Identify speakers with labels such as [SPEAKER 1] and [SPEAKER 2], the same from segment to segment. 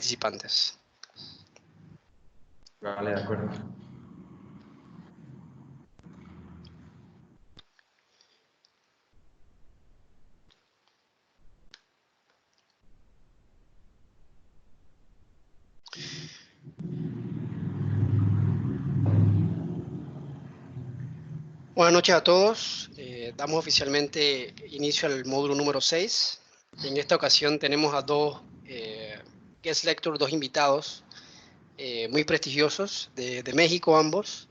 [SPEAKER 1] participantes.
[SPEAKER 2] Vale, de acuerdo.
[SPEAKER 1] Buenas noches a todos. Damos oficialmente inicio al módulo número 6. En esta ocasión tenemos a dos guest lectures, dos invitados muy prestigiosos de México ambos.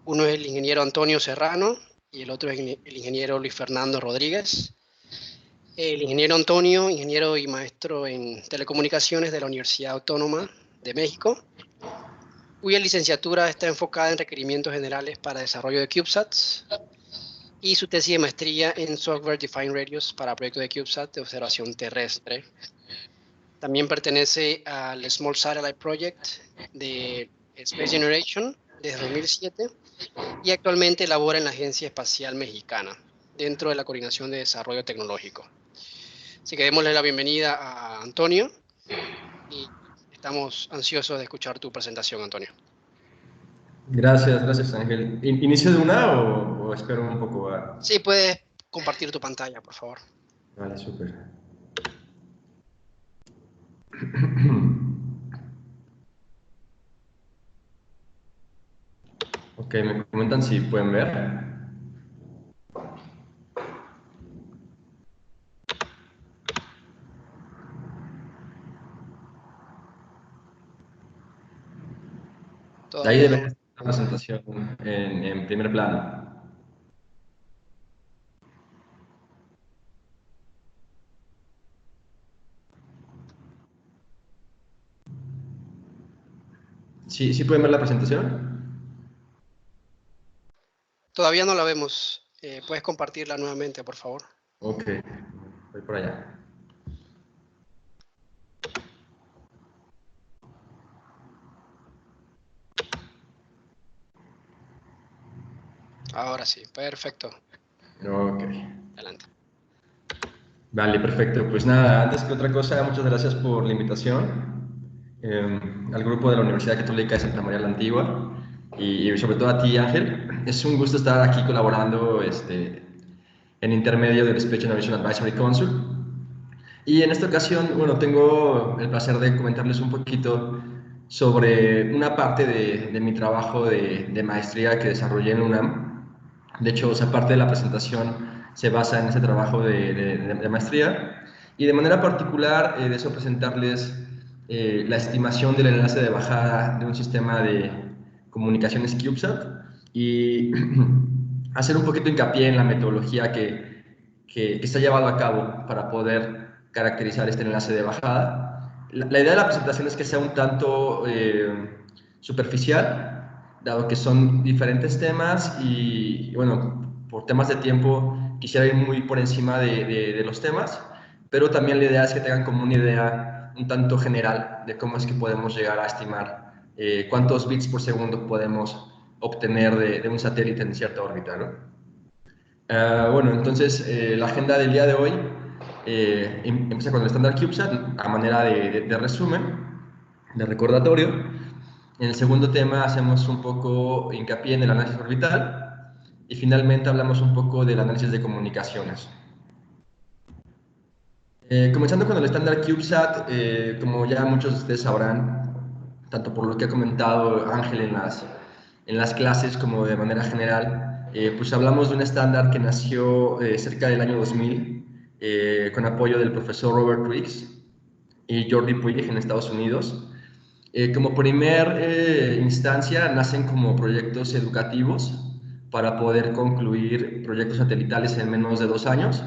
[SPEAKER 1] Uno es el ingeniero Antonio Serrano y el otro es el ingeniero Luis Fernando Rodríguez. El ingeniero Antonio, ingeniero y maestro en telecomunicaciones de la Universidad Autónoma de México, cuya licenciatura está enfocada en requerimientos generales para desarrollo de CubeSats, y su tesis de maestría en Software Defined Radios para proyectos de CubeSat de observación terrestre. También pertenece al Small Satellite Project de Space Generation desde 2007 y actualmente labora en la Agencia Espacial Mexicana dentro de la Coordinación de Desarrollo Tecnológico. Así que démosle la bienvenida a Antonio y estamos ansiosos de escuchar tu presentación, Antonio.
[SPEAKER 2] Gracias Ángel. ¿Inicio de una o espero un poco?
[SPEAKER 1] Sí, puedes compartir tu pantalla, por favor.
[SPEAKER 2] Vale, súper. Ok, me comentan si pueden ver. Ahí
[SPEAKER 1] Todavía
[SPEAKER 2] debe
[SPEAKER 1] no.
[SPEAKER 2] estar la presentación en primer plano. ¿Sí pueden ver la presentación?
[SPEAKER 1] Todavía no la vemos. ¿Puedes compartirla nuevamente, por favor?
[SPEAKER 2] Ok, voy por allá.
[SPEAKER 1] Ahora sí, perfecto.
[SPEAKER 2] Ok.
[SPEAKER 1] Adelante.
[SPEAKER 2] Vale, perfecto. Pues nada, antes que otra cosa, muchas gracias por la invitación al grupo de la Universidad Católica de Santa María la Antigua y sobre todo a ti, Ángel. Es un gusto estar aquí colaborando en intermedio del Space Generation Advisory Council. Y en esta ocasión, bueno, tengo el placer de comentarles un poquito sobre una parte de mi trabajo de maestría que desarrollé en UNAM. De hecho, esa parte de la presentación se basa en ese trabajo de maestría. Y de manera particular, deseo presentarles la estimación del enlace de bajada de un sistema de comunicaciones CubeSat y hacer un poquito hincapié en la metodología que se ha llevado a cabo para poder caracterizar este enlace de bajada. La idea de la presentación es que sea un tanto superficial, dado que son diferentes temas y bueno, por temas de tiempo quisiera ir muy por encima de los temas, pero también la idea es que tengan como una idea un tanto general de cómo es que podemos llegar a estimar cuántos bits por segundo podemos obtener de un satélite en cierta órbita, ¿no? Bueno, entonces la agenda del día de hoy empieza con el estándar CubeSat a manera de resumen, de recordatorio. En el segundo tema hacemos un poco hincapié en el análisis orbital y finalmente hablamos un poco del análisis de comunicaciones. Comenzando con el estándar CubeSat, como ya muchos de ustedes sabrán, tanto por lo que ha comentado Ángel en las clases como de manera general, pues hablamos de un estándar que nació cerca del año 2000 con apoyo del profesor Robert Riggs y Jordi Puig en Estados Unidos. Como primer instancia nacen como proyectos educativos para poder concluir proyectos satelitales en menos de 2 años.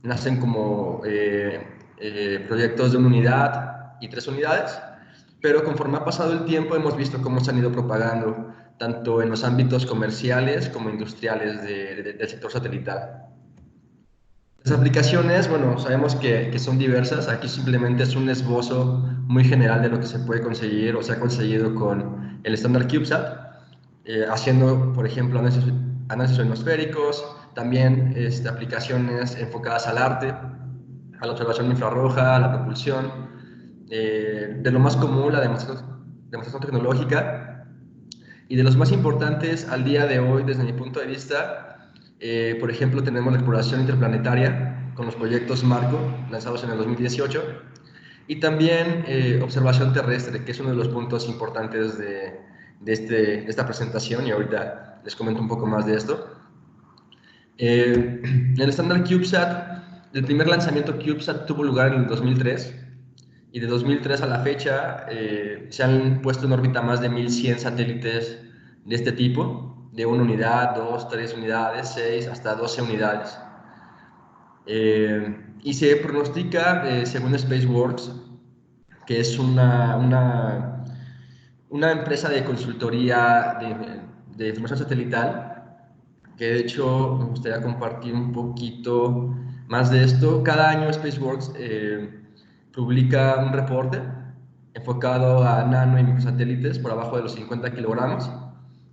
[SPEAKER 2] Nacen como proyectos de 1 unidad y 3 unidades, pero conforme ha pasado el tiempo hemos visto cómo se han ido propagando tanto en los ámbitos comerciales como industriales del sector satelital. Las aplicaciones, bueno, sabemos que son diversas. Aquí simplemente es un esbozo muy general de lo que se puede conseguir o se ha conseguido con el estándar CubeSat, haciendo, por ejemplo, análisis atmosféricos, también aplicaciones enfocadas al arte, a la observación infrarroja, a la propulsión. de lo más común, la demostración tecnológica, y de los más importantes al día de hoy, desde mi punto de vista, por ejemplo, tenemos la exploración interplanetaria con los proyectos Marco, lanzados en el 2018, y también observación terrestre, que es uno de los puntos importantes de esta presentación, y ahorita les comento un poco más de esto. El estándar CubeSat, el primer lanzamiento CubeSat tuvo lugar en el 2003, y de 2003 a la fecha se han puesto en órbita más de 1100 satélites de este tipo, de 1 unidad, 2, 3 unidades, 6, hasta 12 unidades. Y se pronostica, según SpaceWorks, que es una empresa de consultoría de información satelital, que de hecho me gustaría compartir un poquito más de esto. Cada año SpaceWorks publica un reporte enfocado a nano y microsatélites por abajo de los 50 kilogramos.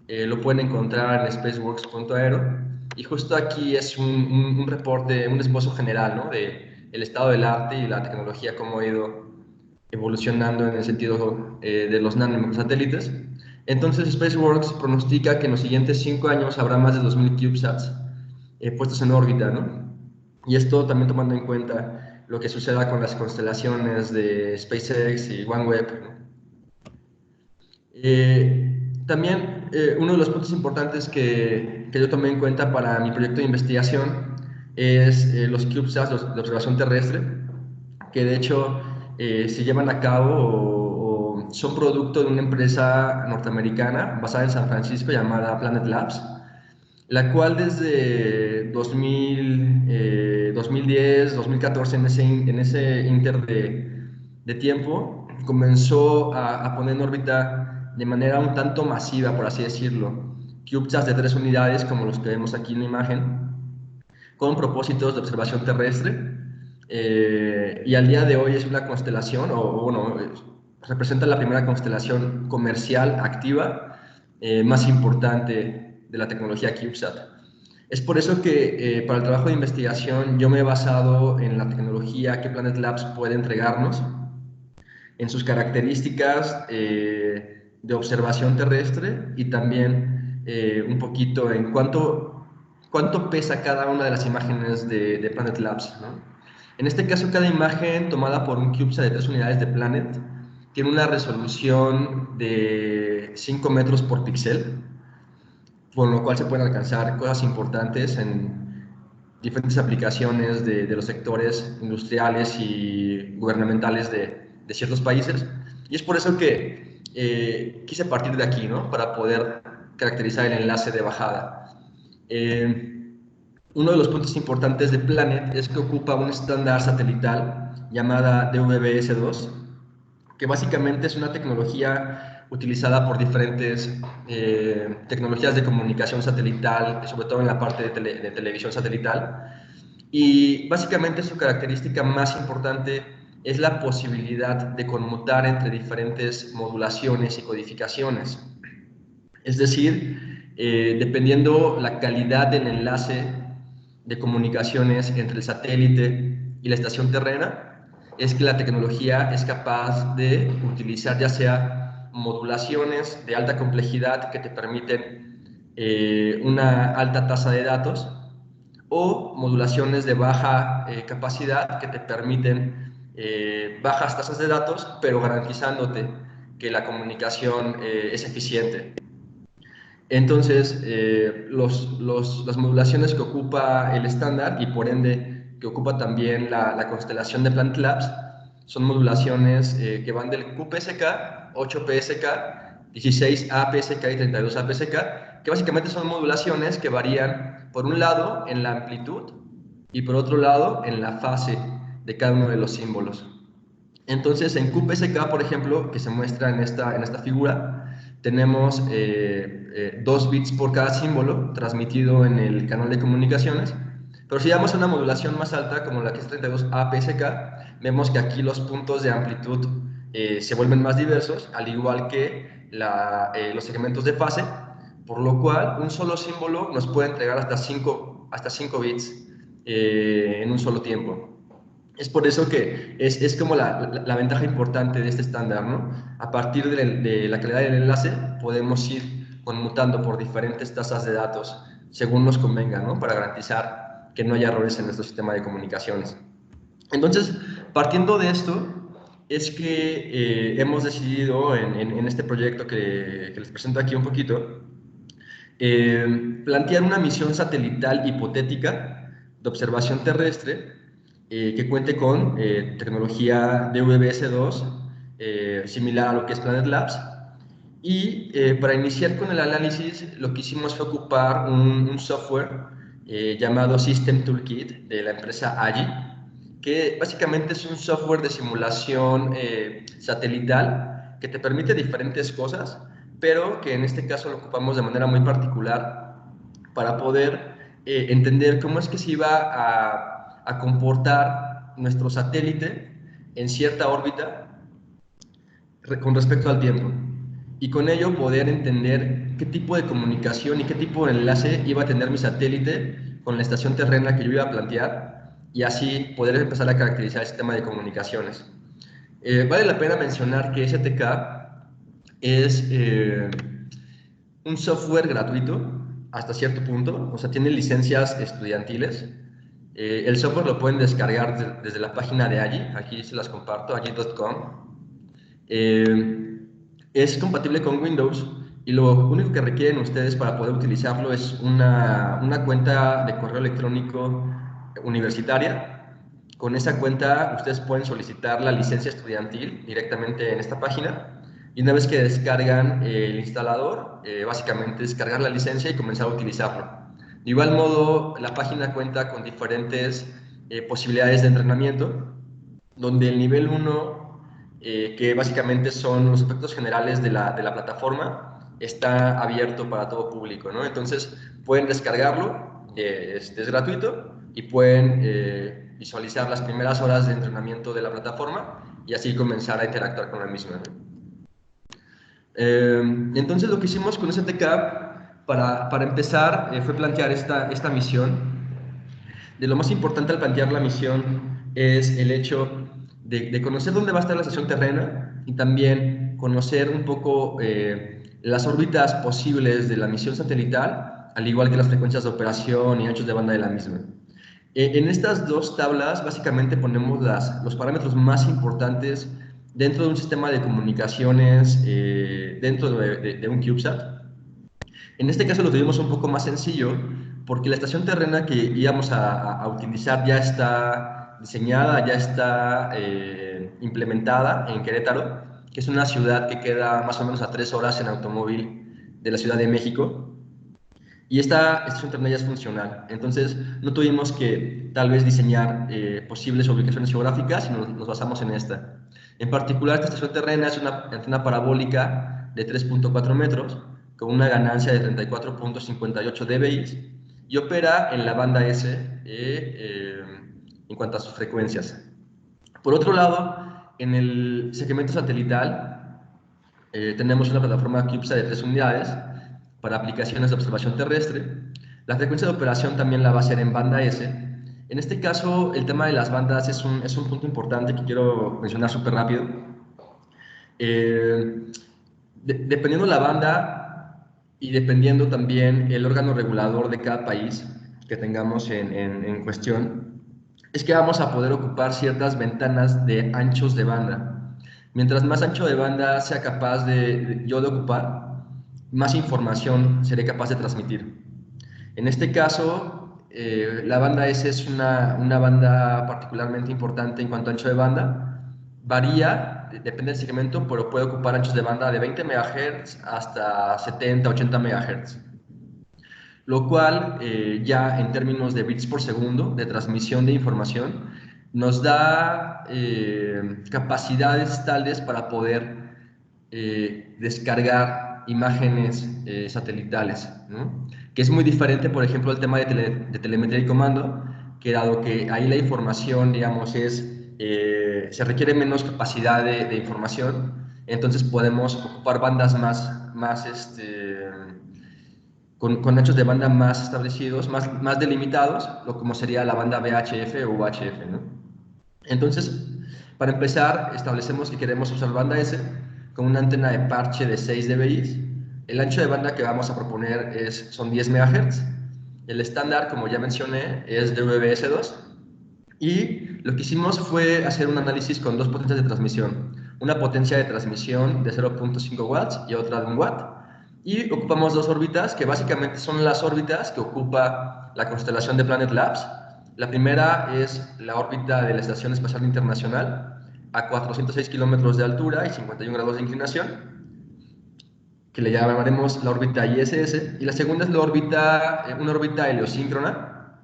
[SPEAKER 2] Lo pueden encontrar en spaceworks.aero. Y justo aquí es un reporte, un esbozo general, ¿no?, de el estado del arte y la tecnología, cómo ha ido evolucionando en el sentido de los nano y microsatélites. Entonces, SpaceWorks pronostica que en los siguientes 5 años habrá más de 2000 CubeSats puestos en órbita, ¿no? Y esto también tomando en cuenta lo que suceda con las constelaciones de SpaceX y OneWeb, ¿no? También uno de los puntos importantes que yo tomé en cuenta para mi proyecto de investigación es los CubeSats de observación terrestre, que de hecho se llevan a cabo o son producto de una empresa norteamericana basada en San Francisco llamada Planet Labs, la cual desde 2010, 2014, en ese inter de tiempo, comenzó a poner en órbita de manera un tanto masiva, por así decirlo, CubeSats de 3 unidades, como los que vemos aquí en la imagen, con propósitos de observación terrestre. Y al día de hoy es una constelación, o bueno, representa la primera constelación comercial activa más importante de la tecnología CubeSat. Es por eso que para el trabajo de investigación yo me he basado en la tecnología que Planet Labs puede entregarnos, en sus características de observación terrestre, y también un poquito en cuánto pesa cada una de las imágenes de Planet Labs, ¿no? En este caso, cada imagen tomada por un CubeSat de 3 unidades de Planet tiene una resolución de 5 metros por píxel, con lo cual se pueden alcanzar cosas importantes en diferentes aplicaciones de los sectores industriales y gubernamentales de ciertos países. Y es por eso que quise partir de aquí, ¿no?, para poder caracterizar el enlace de bajada. Uno de los puntos importantes de Planet es que ocupa un estándar satelital llamada DVB-S2, que básicamente es una tecnología utilizada por diferentes tecnologías de comunicación satelital, sobre todo en la parte de televisión satelital. Y básicamente su característica más importante es la posibilidad de conmutar entre diferentes modulaciones y codificaciones. Es decir, dependiendo la calidad del enlace de comunicaciones entre el satélite y la estación terrena, es que la tecnología es capaz de utilizar ya sea modulaciones de alta complejidad que te permiten una alta tasa de datos, o modulaciones de baja capacidad que te permiten bajas tasas de datos, pero garantizándote que la comunicación es eficiente. Entonces, las modulaciones que ocupa el estándar, y por ende que ocupa también la constelación de Planet Labs, son modulaciones que van del QPSK, 8PSK, 16APSK y 32APSK, que básicamente son modulaciones que varían, por un lado, en la amplitud y por otro lado, en la fase de cada uno de los símbolos. Entonces, en QPSK, por ejemplo, que se muestra en esta figura, tenemos 2 bits por cada símbolo transmitido en el canal de comunicaciones. Pero si vamos a una modulación más alta, como la que es 32APSK, vemos que aquí los puntos de amplitud se vuelven más diversos, al igual que los segmentos de fase, por lo cual un solo símbolo nos puede entregar hasta 5 bits en un solo tiempo. Es por eso que es como la ventaja importante de este estándar, ¿no? A partir de la calidad del enlace podemos ir conmutando por diferentes tasas de datos según nos convenga, ¿no? Para garantizar que no haya errores en nuestro sistema de comunicaciones. Entonces, partiendo de esto, es que hemos decidido en este proyecto que les presento aquí un poquito, plantear una misión satelital hipotética de observación terrestre que cuente con tecnología DVB-S2 similar a lo que es Planet Labs. Y para iniciar con el análisis, lo que hicimos fue ocupar un software llamado System Toolkit de la empresa AGI, que básicamente es un software de simulación satelital que te permite diferentes cosas, pero que en este caso lo ocupamos de manera muy particular para poder entender cómo es que se iba a comportar nuestro satélite en cierta órbita con respecto al tiempo. Y con ello poder entender qué tipo de comunicación y qué tipo de enlace iba a tener mi satélite con la estación terrena que yo iba a plantear y así poder empezar a caracterizar el sistema de comunicaciones. Vale la pena mencionar que STK es un software gratuito hasta cierto punto, o sea, tiene licencias estudiantiles. El software lo pueden descargar desde la página de Agi, aquí se las comparto, agi.com. Es compatible con Windows y lo único que requieren ustedes para poder utilizarlo es una cuenta de correo electrónico universitaria. Con esa cuenta ustedes pueden solicitar la licencia estudiantil directamente en esta página y una vez que descargan el instalador, básicamente descargar la licencia y comenzar a utilizarlo. De igual modo, la página cuenta con diferentes posibilidades de entrenamiento, donde el nivel 1 que básicamente son los efectos generales de la plataforma, está abierto para todo público, ¿no? Entonces pueden descargarlo, es gratuito y pueden visualizar las primeras horas de entrenamiento de la plataforma y así comenzar a interactuar con la misma, ¿no? Entonces lo que hicimos con STK para empezar fue plantear esta misión. De lo más importante al plantear la misión es el hecho de conocer dónde va a estar la estación terrena y también conocer un poco las órbitas posibles de la misión satelital, al igual que las frecuencias de operación y anchos de banda de la misma. En estas dos tablas básicamente ponemos los parámetros más importantes dentro de un sistema de comunicaciones dentro de un CubeSat. En este caso lo tuvimos un poco más sencillo porque la estación terrena que íbamos a utilizar ya está diseñada, ya está implementada en Querétaro, que es una ciudad que queda más o menos a 3 horas en automóvil de la Ciudad de México. Y esta estación terrena ya es funcional. Entonces no tuvimos que tal vez diseñar posibles ubicaciones geográficas, sino nos basamos en esta. En particular, esta estación terrena es una antena parabólica de 3.4 metros con una ganancia de 34.58 dBi y opera en la banda S en cuanto a sus frecuencias. Por otro lado, en el segmento satelital tenemos una plataforma CubeSat de 3 unidades para aplicaciones de observación terrestre. La frecuencia de operación también la va a ser en banda S. En este caso, el tema de las bandas es un punto importante que quiero mencionar súper rápido. Dependiendo la banda y dependiendo también el órgano regulador de cada país que tengamos en cuestión, es que vamos a poder ocupar ciertas ventanas de anchos de banda. Mientras más ancho de banda sea capaz yo de ocupar, más información seré capaz de transmitir. En este caso, la banda S es una banda particularmente importante en cuanto a ancho de banda. Varía, depende del segmento, pero puede ocupar anchos de banda de 20 MHz hasta 70, 80 MHz. Lo cual ya en términos de bits por segundo de transmisión de información nos da capacidades tales para poder descargar imágenes satelitales, ¿no? Que es muy diferente, por ejemplo, al tema de telemetría y comando, que dado que ahí la información, digamos, se requiere menos capacidad de información, entonces podemos ocupar bandas más con anchos de banda más establecidos, más delimitados, como sería la banda VHF o UHF, ¿no? Entonces, para empezar, establecemos que queremos usar banda S con una antena de parche de 6 dBi. El ancho de banda que vamos a proponer son 10 MHz. El estándar, como ya mencioné, es DVB-S2. Y lo que hicimos fue hacer un análisis con dos potencias de transmisión. Una potencia de transmisión de 0.5 watts y otra de 1 watt. Y ocupamos dos órbitas que básicamente son las órbitas que ocupa la constelación de Planet Labs. La primera es la órbita de la Estación Espacial Internacional a 406 kilómetros de altura y 51 grados de inclinación, que le llamaremos la órbita ISS. Y la segunda es la órbita, una órbita heliosíncrona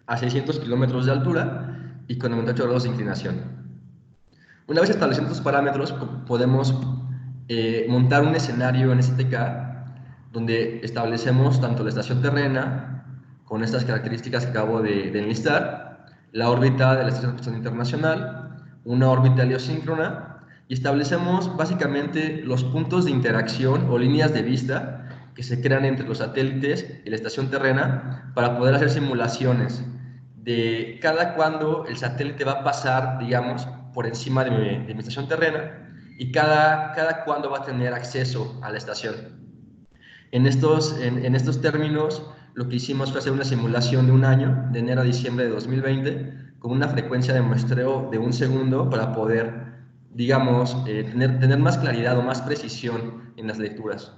[SPEAKER 2] a 600 kilómetros de altura y con 98 grados de inclinación. Una vez establecidos estos parámetros, podemos montar un escenario en STK donde establecemos tanto la estación terrena, con estas características que acabo de enlistar, la órbita de la Estación Espacial Internacional, una órbita heliosíncrona, y establecemos básicamente los puntos de interacción o líneas de vista que se crean entre los satélites y la estación terrena para poder hacer simulaciones de cada cuándo el satélite va a pasar, digamos, por encima de mi estación terrena y cada cuándo va a tener acceso a la estación. En estos términos, lo que hicimos fue hacer una simulación de un año, de enero a diciembre de 2020, con una frecuencia de muestreo de 1 segundo para poder, digamos, tener más claridad o más precisión en las lecturas.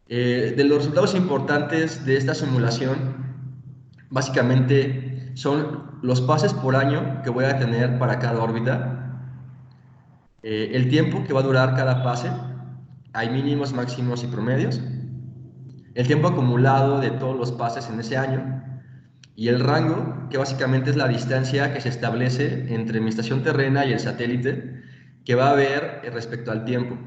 [SPEAKER 2] De los resultados importantes de esta simulación, básicamente son los pases por año que voy a tener para cada órbita, el tiempo que va a durar cada pase, hay mínimos, máximos y promedios, el tiempo acumulado de todos los pases en ese año y el rango, que básicamente es la distancia que se establece entre mi estación terrena y el satélite, que va a haber respecto al tiempo.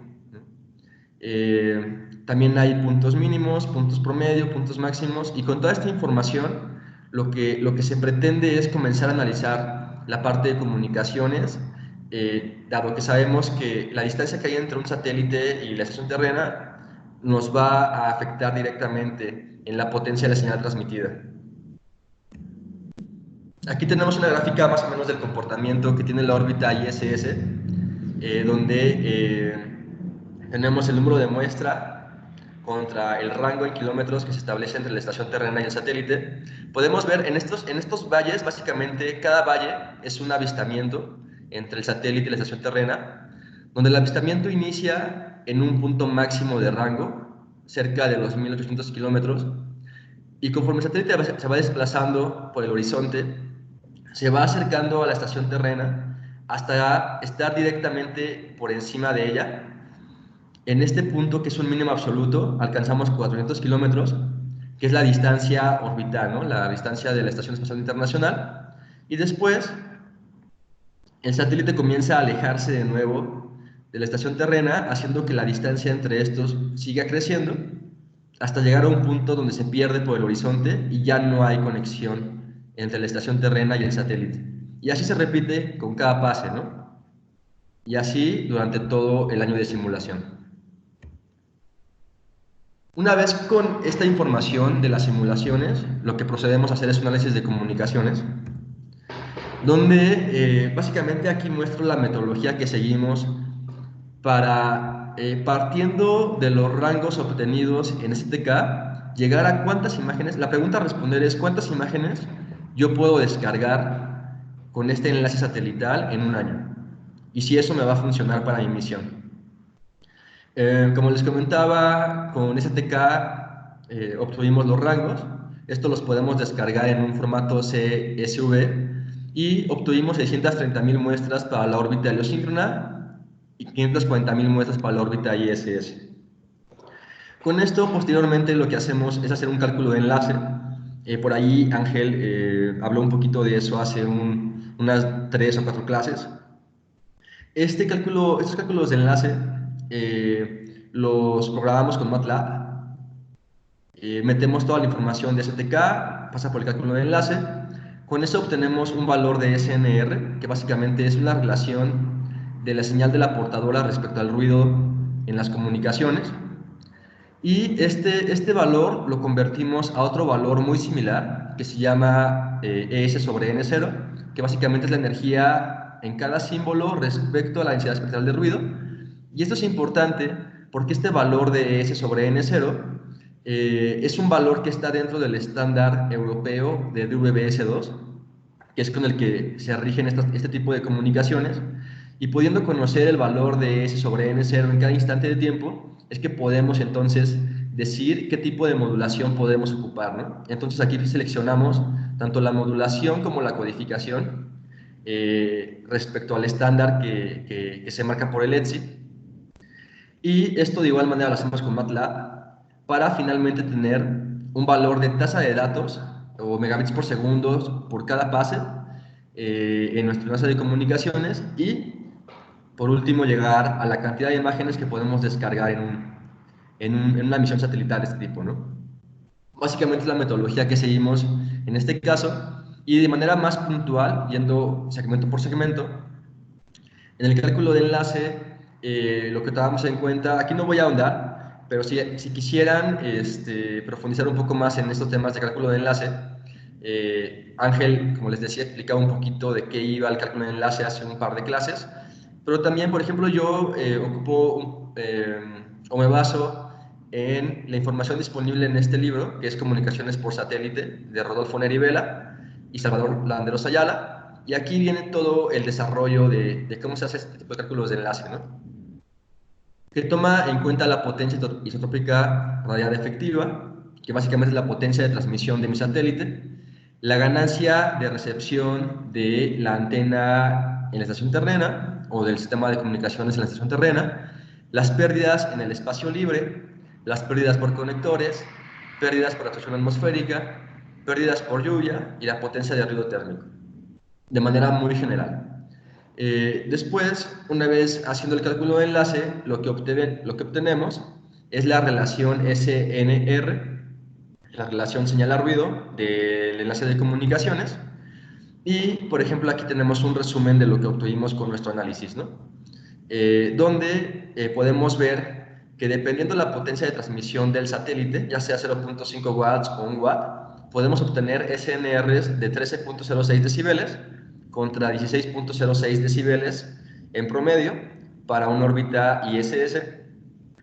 [SPEAKER 2] También hay puntos mínimos, puntos promedio, puntos máximos, y con toda esta información lo que se pretende es comenzar a analizar la parte de comunicaciones, dado que sabemos que la distancia que hay entre un satélite y la estación terrena nos va a afectar directamente en la potencia de la señal transmitida. Aquí tenemos una gráfica más o menos del comportamiento que tiene la órbita ISS, donde tenemos el número de muestra contra el rango en kilómetros que se establece entre la estación terrena y el satélite. Podemos ver en estos valles, básicamente cada valle es un avistamiento entre el satélite y la estación terrena, donde el avistamiento inicia en un punto máximo de rango, cerca de los 1800 kilómetros, y conforme el satélite se va desplazando por el horizonte, se va acercando a la estación terrena hasta estar directamente por encima de ella. En este punto, que es un mínimo absoluto, alcanzamos 400 kilómetros, que es la distancia orbital, ¿no? La distancia de la Estación Espacial Internacional, y después el satélite comienza a alejarse de nuevo de la estación terrena, haciendo que la distancia entre estos siga creciendo, hasta llegar a un punto donde se pierde por el horizonte y ya no hay conexión entre la estación terrena y el satélite. Y así se repite con cada pase, ¿no? Y así durante todo el año de simulación. Una vez con esta información de las simulaciones, lo que procedemos a hacer es un análisis de comunicaciones, donde básicamente aquí muestro la metodología que seguimos para, partiendo de los rangos obtenidos en STK, llegar a cuántas imágenes. La pregunta a responder es cuántas imágenes yo puedo descargar con este enlace satelital en un año, y si eso me va a funcionar para mi misión. Como les comentaba, con STK obtuvimos los rangos. Estos los podemos descargar en un formato CSV y obtuvimos 630.000 muestras para la órbita heliosíncrona y 540.000 muestras para la órbita ISS. Con esto, posteriormente, lo que hacemos es hacer un cálculo de enlace. Por ahí Ángel habló un poquito de eso hace unas 3 o 4 clases. Estos cálculos de enlace los programamos con MATLAB. Metemos toda la información de STK, pasa por el cálculo de enlace. Con eso obtenemos un valor de SNR, que básicamente es una relación de la señal de la portadora respecto al ruido en las comunicaciones. Y este valor lo convertimos a otro valor muy similar, que se llama ES sobre N0, que básicamente es la energía en cada símbolo respecto a la densidad espectral de ruido. Y esto es importante porque este valor de S sobre N0 es un valor que está dentro del estándar europeo de DVB-S2, que es con el que se rigen este tipo de comunicaciones, y pudiendo conocer el valor de S sobre N0 en cada instante de tiempo, es que podemos entonces decir qué tipo de modulación podemos ocupar, ¿no? Entonces aquí seleccionamos tanto la modulación como la codificación respecto al estándar que se marca por el ETSI, y esto de igual manera lo hacemos con MATLAB para finalmente tener un valor de tasa de datos o megabits por segundo por cada pase en nuestra base de comunicaciones, y por último llegar a la cantidad de imágenes que podemos descargar en una misión satelital de este tipo, ¿no? Básicamente es la metodología que seguimos en este caso, y de manera más puntual, yendo segmento por segmento, en el cálculo de enlace, lo que tomamos en cuenta, aquí no voy a ahondar, pero si quisieran profundizar un poco más en estos temas de cálculo de enlace, Ángel, como les decía, explicaba un poquito de qué iba el cálculo de enlace hace un par de clases, pero también, por ejemplo, yo ocupo o me baso en la información disponible en este libro, que es Comunicaciones por Satélite, de Rodolfo Neri Vela y Salvador Landeros Ayala, y aquí viene todo el desarrollo de cómo se hace este tipo de cálculos de enlace, ¿no? Que toma en cuenta la potencia isotrópica radiada efectiva, que básicamente es la potencia de transmisión de mi satélite, la ganancia de recepción de la antena en la estación terrena o del sistema de comunicaciones en la estación terrena, las pérdidas en el espacio libre, las pérdidas por conectores, pérdidas por absorción atmosférica, pérdidas por lluvia y la potencia de ruido térmico, de manera muy general. Después, una vez haciendo el cálculo de enlace, lo que obtenemos es la relación SNR, la relación señal-ruido del enlace de comunicaciones, y, por ejemplo, aquí tenemos un resumen de lo que obtuvimos con nuestro análisis, ¿no? Donde podemos ver que dependiendo de la potencia de transmisión del satélite, ya sea 0.5 watts o 1 watt, podemos obtener SNRs de 13.06 decibeles contra 16.06 decibeles en promedio para una órbita ISS,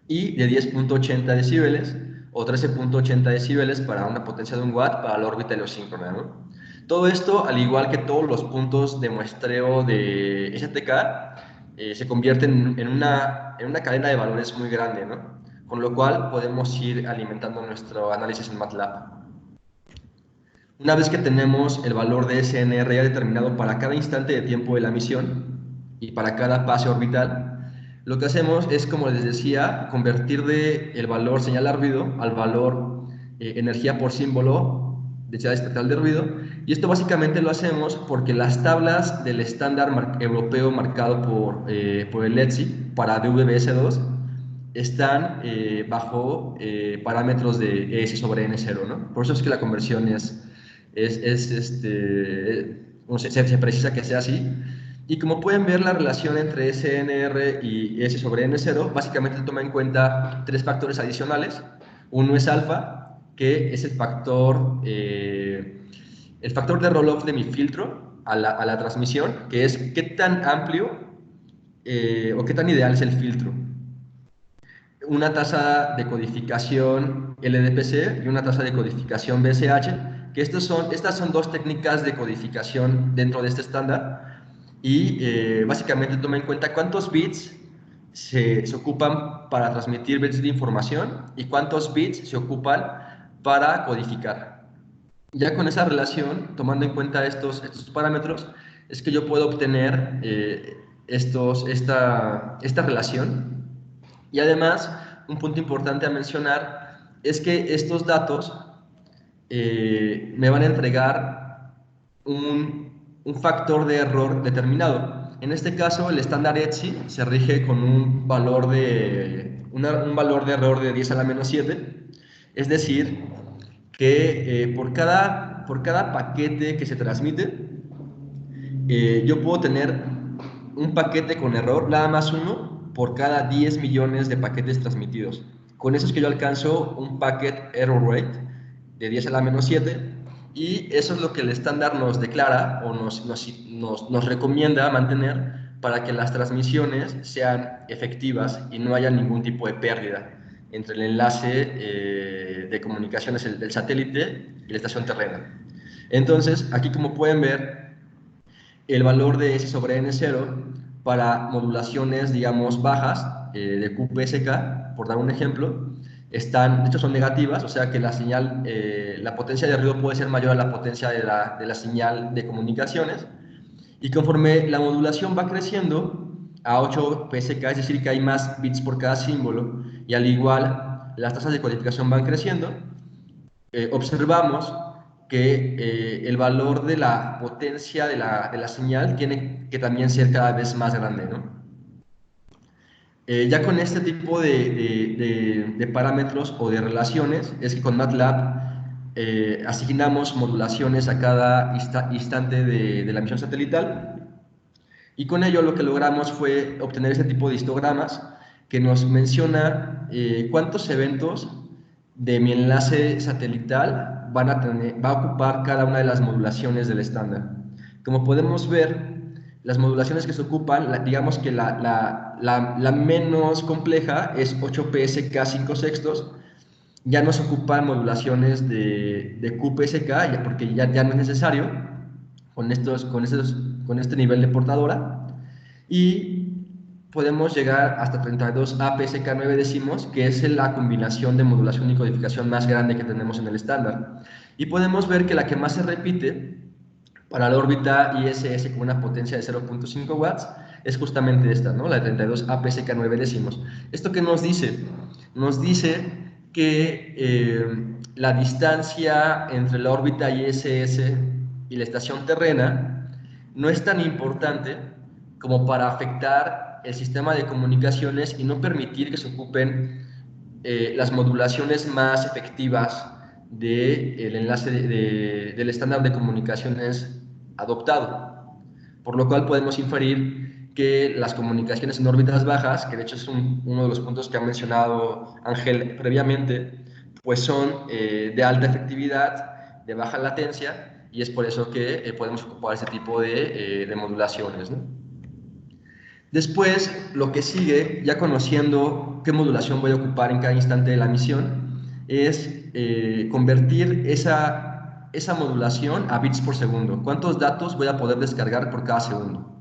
[SPEAKER 2] y de 10.80 decibeles o 13.80 decibeles para una potencia de 1 watt para la órbita heliosíncrona, ¿no? Todo esto, al igual que todos los puntos de muestreo de STK, se convierten en una cadena de valores muy grande, ¿no? Con lo cual podemos ir alimentando nuestro análisis en MATLAB. Una vez que tenemos el valor de SNR ya determinado para cada instante de tiempo de la misión y para cada pase orbital, lo que hacemos es, como les decía, convertir el valor señal a ruido al valor energía por símbolo, densidad espectral de ruido, y esto básicamente lo hacemos porque las tablas del estándar europeo marcado por el ETSI para DVB-S2 están bajo parámetros de S sobre N0, ¿no? Por eso es que la conversión se precisa que sea así. Y como pueden ver, la relación entre SNR y S sobre N0 básicamente toma en cuenta tres factores adicionales. Uno es alfa, que es el factor de roll-off de mi filtro a la transmisión, que es qué tan amplio o qué tan ideal es el filtro. Una tasa de codificación LDPC y una tasa de codificación BSH, que estas son dos técnicas de codificación dentro de este estándar, y básicamente toma en cuenta cuántos bits se ocupan para transmitir bits de información y cuántos bits se ocupan para codificar. Ya con esa relación, tomando en cuenta estos parámetros, es que yo puedo obtener esta relación. Y además, un punto importante a mencionar es que estos datos me van a entregar un factor de error determinado. En este caso, el estándar ETSI se rige con un valor de error de 10 a la menos 7, es decir, que por cada paquete que se transmite, yo puedo tener un paquete con error, nada más uno, por cada 10 millones de paquetes transmitidos. Con eso es que yo alcanzo un packet error rate de 10 a la menos 7, y eso es lo que el estándar nos declara o nos recomienda mantener para que las transmisiones sean efectivas y no haya ningún tipo de pérdida entre el enlace de comunicaciones del satélite y la estación terrena. Entonces, aquí como pueden ver, el valor de S sobre N0 para modulaciones, digamos, bajas de QPSK, por dar un ejemplo, de hecho son negativas, o sea que la señal, la potencia de ruido puede ser mayor a la potencia de la señal de comunicaciones, y conforme la modulación va creciendo a 8 PSK, es decir, que hay más bits por cada símbolo, y al igual las tasas de codificación van creciendo, observamos que el valor de la potencia de la señal tiene que también ser cada vez más grande, ¿no? Ya con este tipo de parámetros o de relaciones, es que con MATLAB asignamos modulaciones a cada instante de la misión satelital, y con ello lo que logramos fue obtener este tipo de histogramas que nos menciona cuántos eventos de mi enlace satelital va a ocupar cada una de las modulaciones del estándar. Como podemos ver, las modulaciones que se ocupan, digamos que la menos compleja es 8PSK 5 sextos, ya no se ocupan modulaciones de QPSK, porque ya no es necesario con este nivel de portadora, y podemos llegar hasta 32 APSK 9 décimos, que es la combinación de modulación y codificación más grande que tenemos en el estándar. Y podemos ver que la que más se repite para la órbita ISS con una potencia de 0.5 watts es justamente esta, ¿no? La de 32 APSK 9 décimos. ¿Esto qué nos dice? Nos dice que la distancia entre la órbita ISS y la estación terrena no es tan importante como para afectar el sistema de comunicaciones y no permitir que se ocupen las modulaciones más efectivas del enlace del estándar de comunicaciones adoptado. Por lo cual podemos inferir que las comunicaciones en órbitas bajas, que de hecho es uno de los puntos que ha mencionado Ángel previamente, pues son de alta efectividad, de baja latencia, y es por eso que podemos ocupar ese tipo de modulaciones, ¿no? Después, lo que sigue, ya conociendo qué modulación voy a ocupar en cada instante de la misión, es convertir esa modulación a bits por segundo. ¿Cuántos datos voy a poder descargar por cada segundo?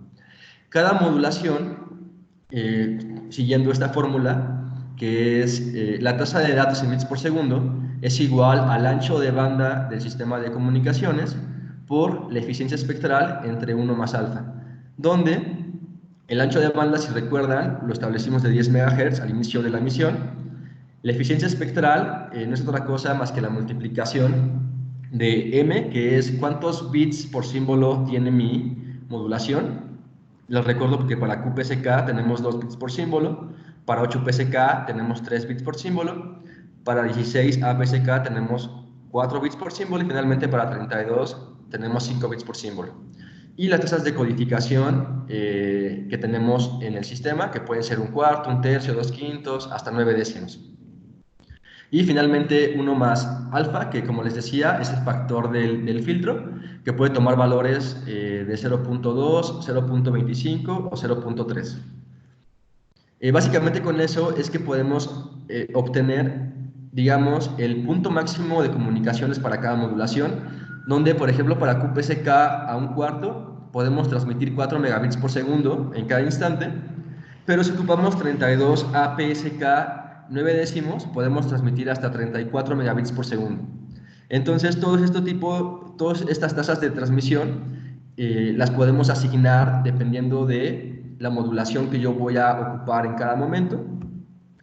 [SPEAKER 2] Cada modulación, siguiendo esta fórmula, que es la tasa de datos en bits por segundo, es igual al ancho de banda del sistema de comunicaciones por la eficiencia espectral entre 1 más alfa, donde el ancho de banda, si recuerdan, lo establecimos de 10 MHz al inicio de la misión. La eficiencia espectral no es otra cosa más que la multiplicación de m, que es cuántos bits por símbolo tiene mi modulación. Les recuerdo porque para QPSK tenemos 2 bits por símbolo, para 8PSK tenemos 3 bits por símbolo, para 16 APSK tenemos 4 bits por símbolo, y finalmente para 32 tenemos 5 bits por símbolo. Y las tasas de codificación que tenemos en el sistema, que pueden ser 1/4, 1/3, 2/5, hasta 9 décimos. Y finalmente 1 más alfa, que como les decía es el factor del filtro, que puede tomar valores de 0.2, 0.25 o 0.3. Básicamente con eso es que podemos obtener, digamos, el punto máximo de comunicaciones para cada modulación, donde, por ejemplo, para QPSK a 1/4 podemos transmitir 4 megabits por segundo en cada instante, pero si ocupamos 32 APSK 9 décimos, podemos transmitir hasta 34 megabits por segundo. Entonces, todas estas tasas de transmisión las podemos asignar dependiendo de la modulación que yo voy a ocupar en cada momento,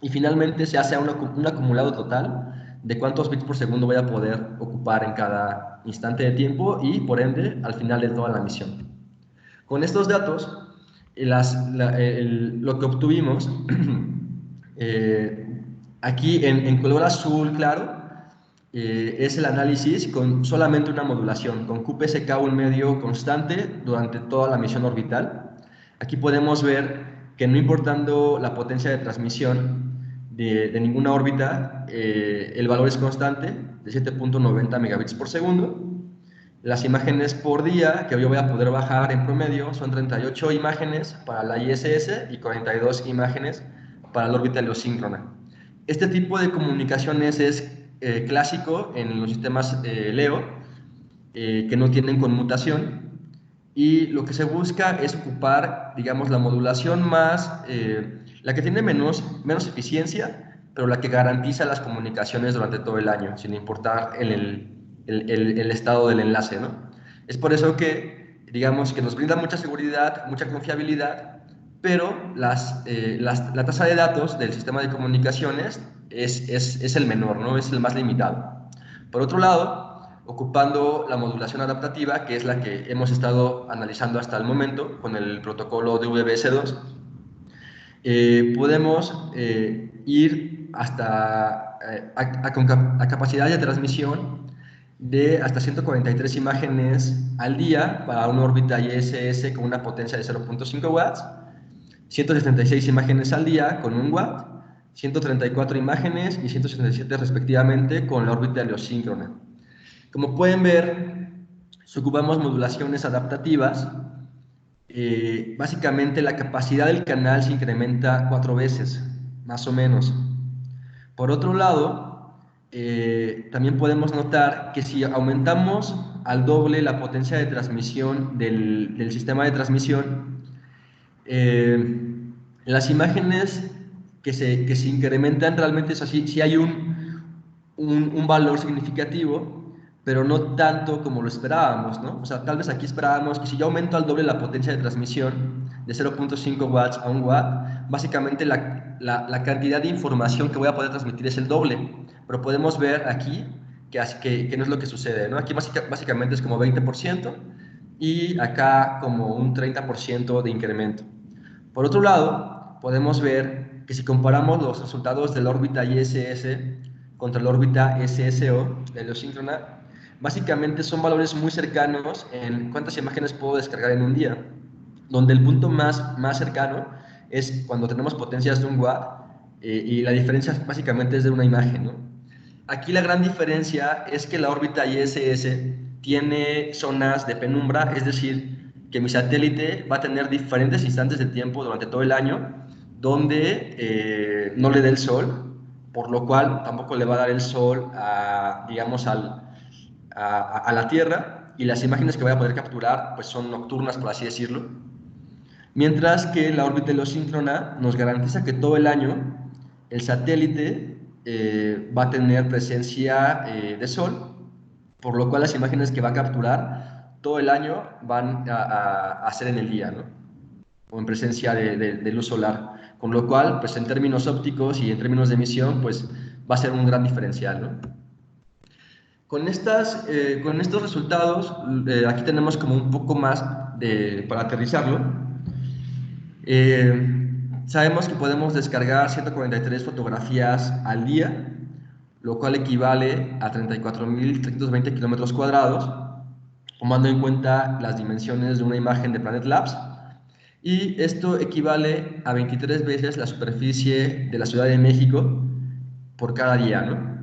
[SPEAKER 2] y finalmente se hace un acumulado total de cuántos bits por segundo voy a poder ocupar en cada instante de tiempo y, por ende, al final de toda la misión. Con estos datos, lo que obtuvimos aquí en color azul claro es el análisis con solamente una modulación, con QPSK un medio constante durante toda la misión orbital. Aquí podemos ver que no importando la potencia de transmisión de ninguna órbita, el valor es constante de 7.90 megabits por segundo. Las imágenes por día que yo voy a poder bajar en promedio son 38 imágenes para la ISS y 42 imágenes para la órbita heliosíncrona. Este tipo de comunicaciones es clásico en los sistemas LEO, que no tienen conmutación, y lo que se busca es ocupar, digamos, la modulación más, la que tiene menos eficiencia, pero la que garantiza las comunicaciones durante todo el año, sin importar el estado del enlace, ¿no? Es por eso que, digamos, que nos brinda mucha seguridad, mucha confiabilidad, pero la tasa de datos del sistema de comunicaciones es el menor, ¿no? Es el más limitado. Por otro lado, ocupando la modulación adaptativa, que es la que hemos estado analizando hasta el momento con el protocolo de VBS2, podemos ir hasta a capacidad de transmisión de hasta 143 imágenes al día para una órbita ISS con una potencia de 0.5 watts, 176 imágenes al día con 1 watt, 134 imágenes y 177 respectivamente con la órbita heliosíncrona. Como pueden ver, si ocupamos modulaciones adaptativas, básicamente la capacidad del canal se incrementa 4 veces, más o menos. Por otro lado, también podemos notar que si aumentamos al doble la potencia de transmisión del sistema de transmisión, las imágenes que se incrementan realmente es así, si hay un valor significativo, pero no tanto como lo esperábamos, ¿no? O sea, tal vez aquí esperábamos que si yo aumento al doble la potencia de transmisión de 0.5 watts a 1 watt, básicamente la cantidad de información que voy a poder transmitir es el doble, pero podemos ver aquí que no es lo que sucede, ¿no? Aquí básicamente es como 20% y acá como un 30% de incremento. Por otro lado, podemos ver que si comparamos los resultados de la órbita ISS contra la órbita SSO, la heliosíncrona, básicamente son valores muy cercanos en cuántas imágenes puedo descargar en un día, donde el punto más cercano es cuando tenemos potencias de 1 watt, y la diferencia básicamente es de una imagen, ¿no? Aquí la gran diferencia es que la órbita ISS tiene zonas de penumbra, es decir, que mi satélite va a tener diferentes instantes de tiempo durante todo el año donde no le dé el sol, por lo cual tampoco le va a dar el sol digamos, a la Tierra, y las imágenes que voy a poder capturar pues son nocturnas, por así decirlo. Mientras que la órbita heliosíncrona nos garantiza que todo el año el satélite va a tener presencia de sol, por lo cual las imágenes que va a capturar todo el año van a ser en el día, ¿no? O en presencia de luz solar, con lo cual, pues en términos ópticos y en términos de emisión, pues va a ser un gran diferencial, ¿no? Con estos resultados, aquí tenemos como un poco más para aterrizarlo. Sabemos que podemos descargar 143 fotografías al día, lo cual equivale a 34.320 kilómetros cuadrados, tomando en cuenta las dimensiones de una imagen de Planet Labs, y esto equivale a 23 veces la superficie de la Ciudad de México por cada día, ¿no?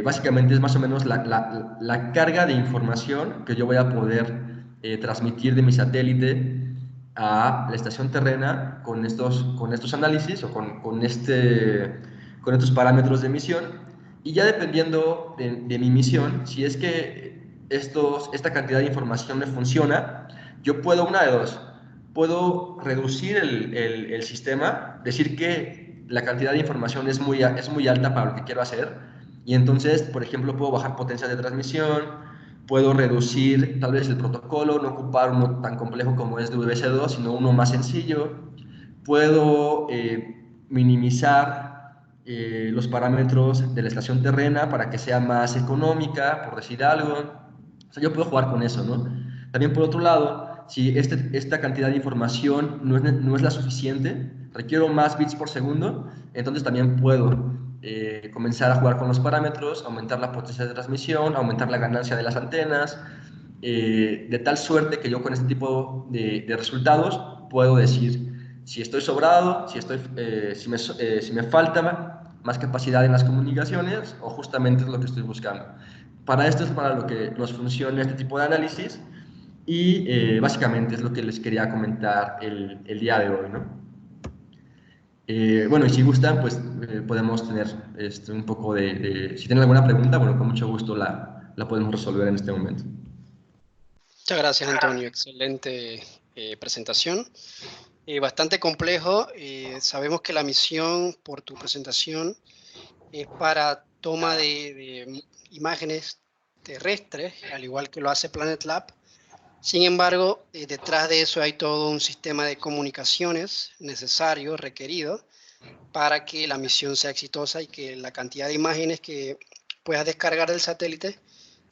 [SPEAKER 2] Básicamente es más o menos la carga de información que yo voy a poder transmitir de mi satélite a la estación terrena con estos análisis o con estos parámetros de emisión. Y ya dependiendo de mi misión, si es que esta cantidad de información me funciona, yo puedo una de dos. Puedo reducir el sistema, decir que la cantidad de información es muy alta para lo que quiero hacer, y entonces, por ejemplo, puedo bajar potencias de transmisión, puedo reducir tal vez el protocolo, no ocupar uno tan complejo como es de VBS2, sino uno más sencillo. Puedo minimizar los parámetros de la estación terrena para que sea más económica, por decir algo. O sea, yo puedo jugar con eso, ¿no? También, por otro lado, si esta cantidad de información no es la suficiente, requiero más bits por segundo, entonces también puedo comenzar a jugar con los parámetros, aumentar la potencia de transmisión, aumentar la ganancia de las antenas, de tal suerte que yo con este tipo de resultados puedo decir si estoy sobrado, si me falta más capacidad en las comunicaciones o justamente es lo que estoy buscando. Para esto es para lo que nos funciona este tipo de análisis y básicamente es lo que les quería comentar el día de hoy, ¿no? Bueno, y si gustan, pues podemos tener un poco si tienen alguna pregunta, bueno, con mucho gusto la podemos resolver en este momento.
[SPEAKER 1] Muchas gracias, Antonio. Excelente presentación. Bastante complejo. Sabemos que la misión, por tu presentación, es para toma de imágenes terrestres, al igual que lo hace Planet Lab. Sin embargo, detrás de eso hay todo un sistema de comunicaciones necesario, requerido, para que la misión sea exitosa y que la cantidad de imágenes que puedas descargar del satélite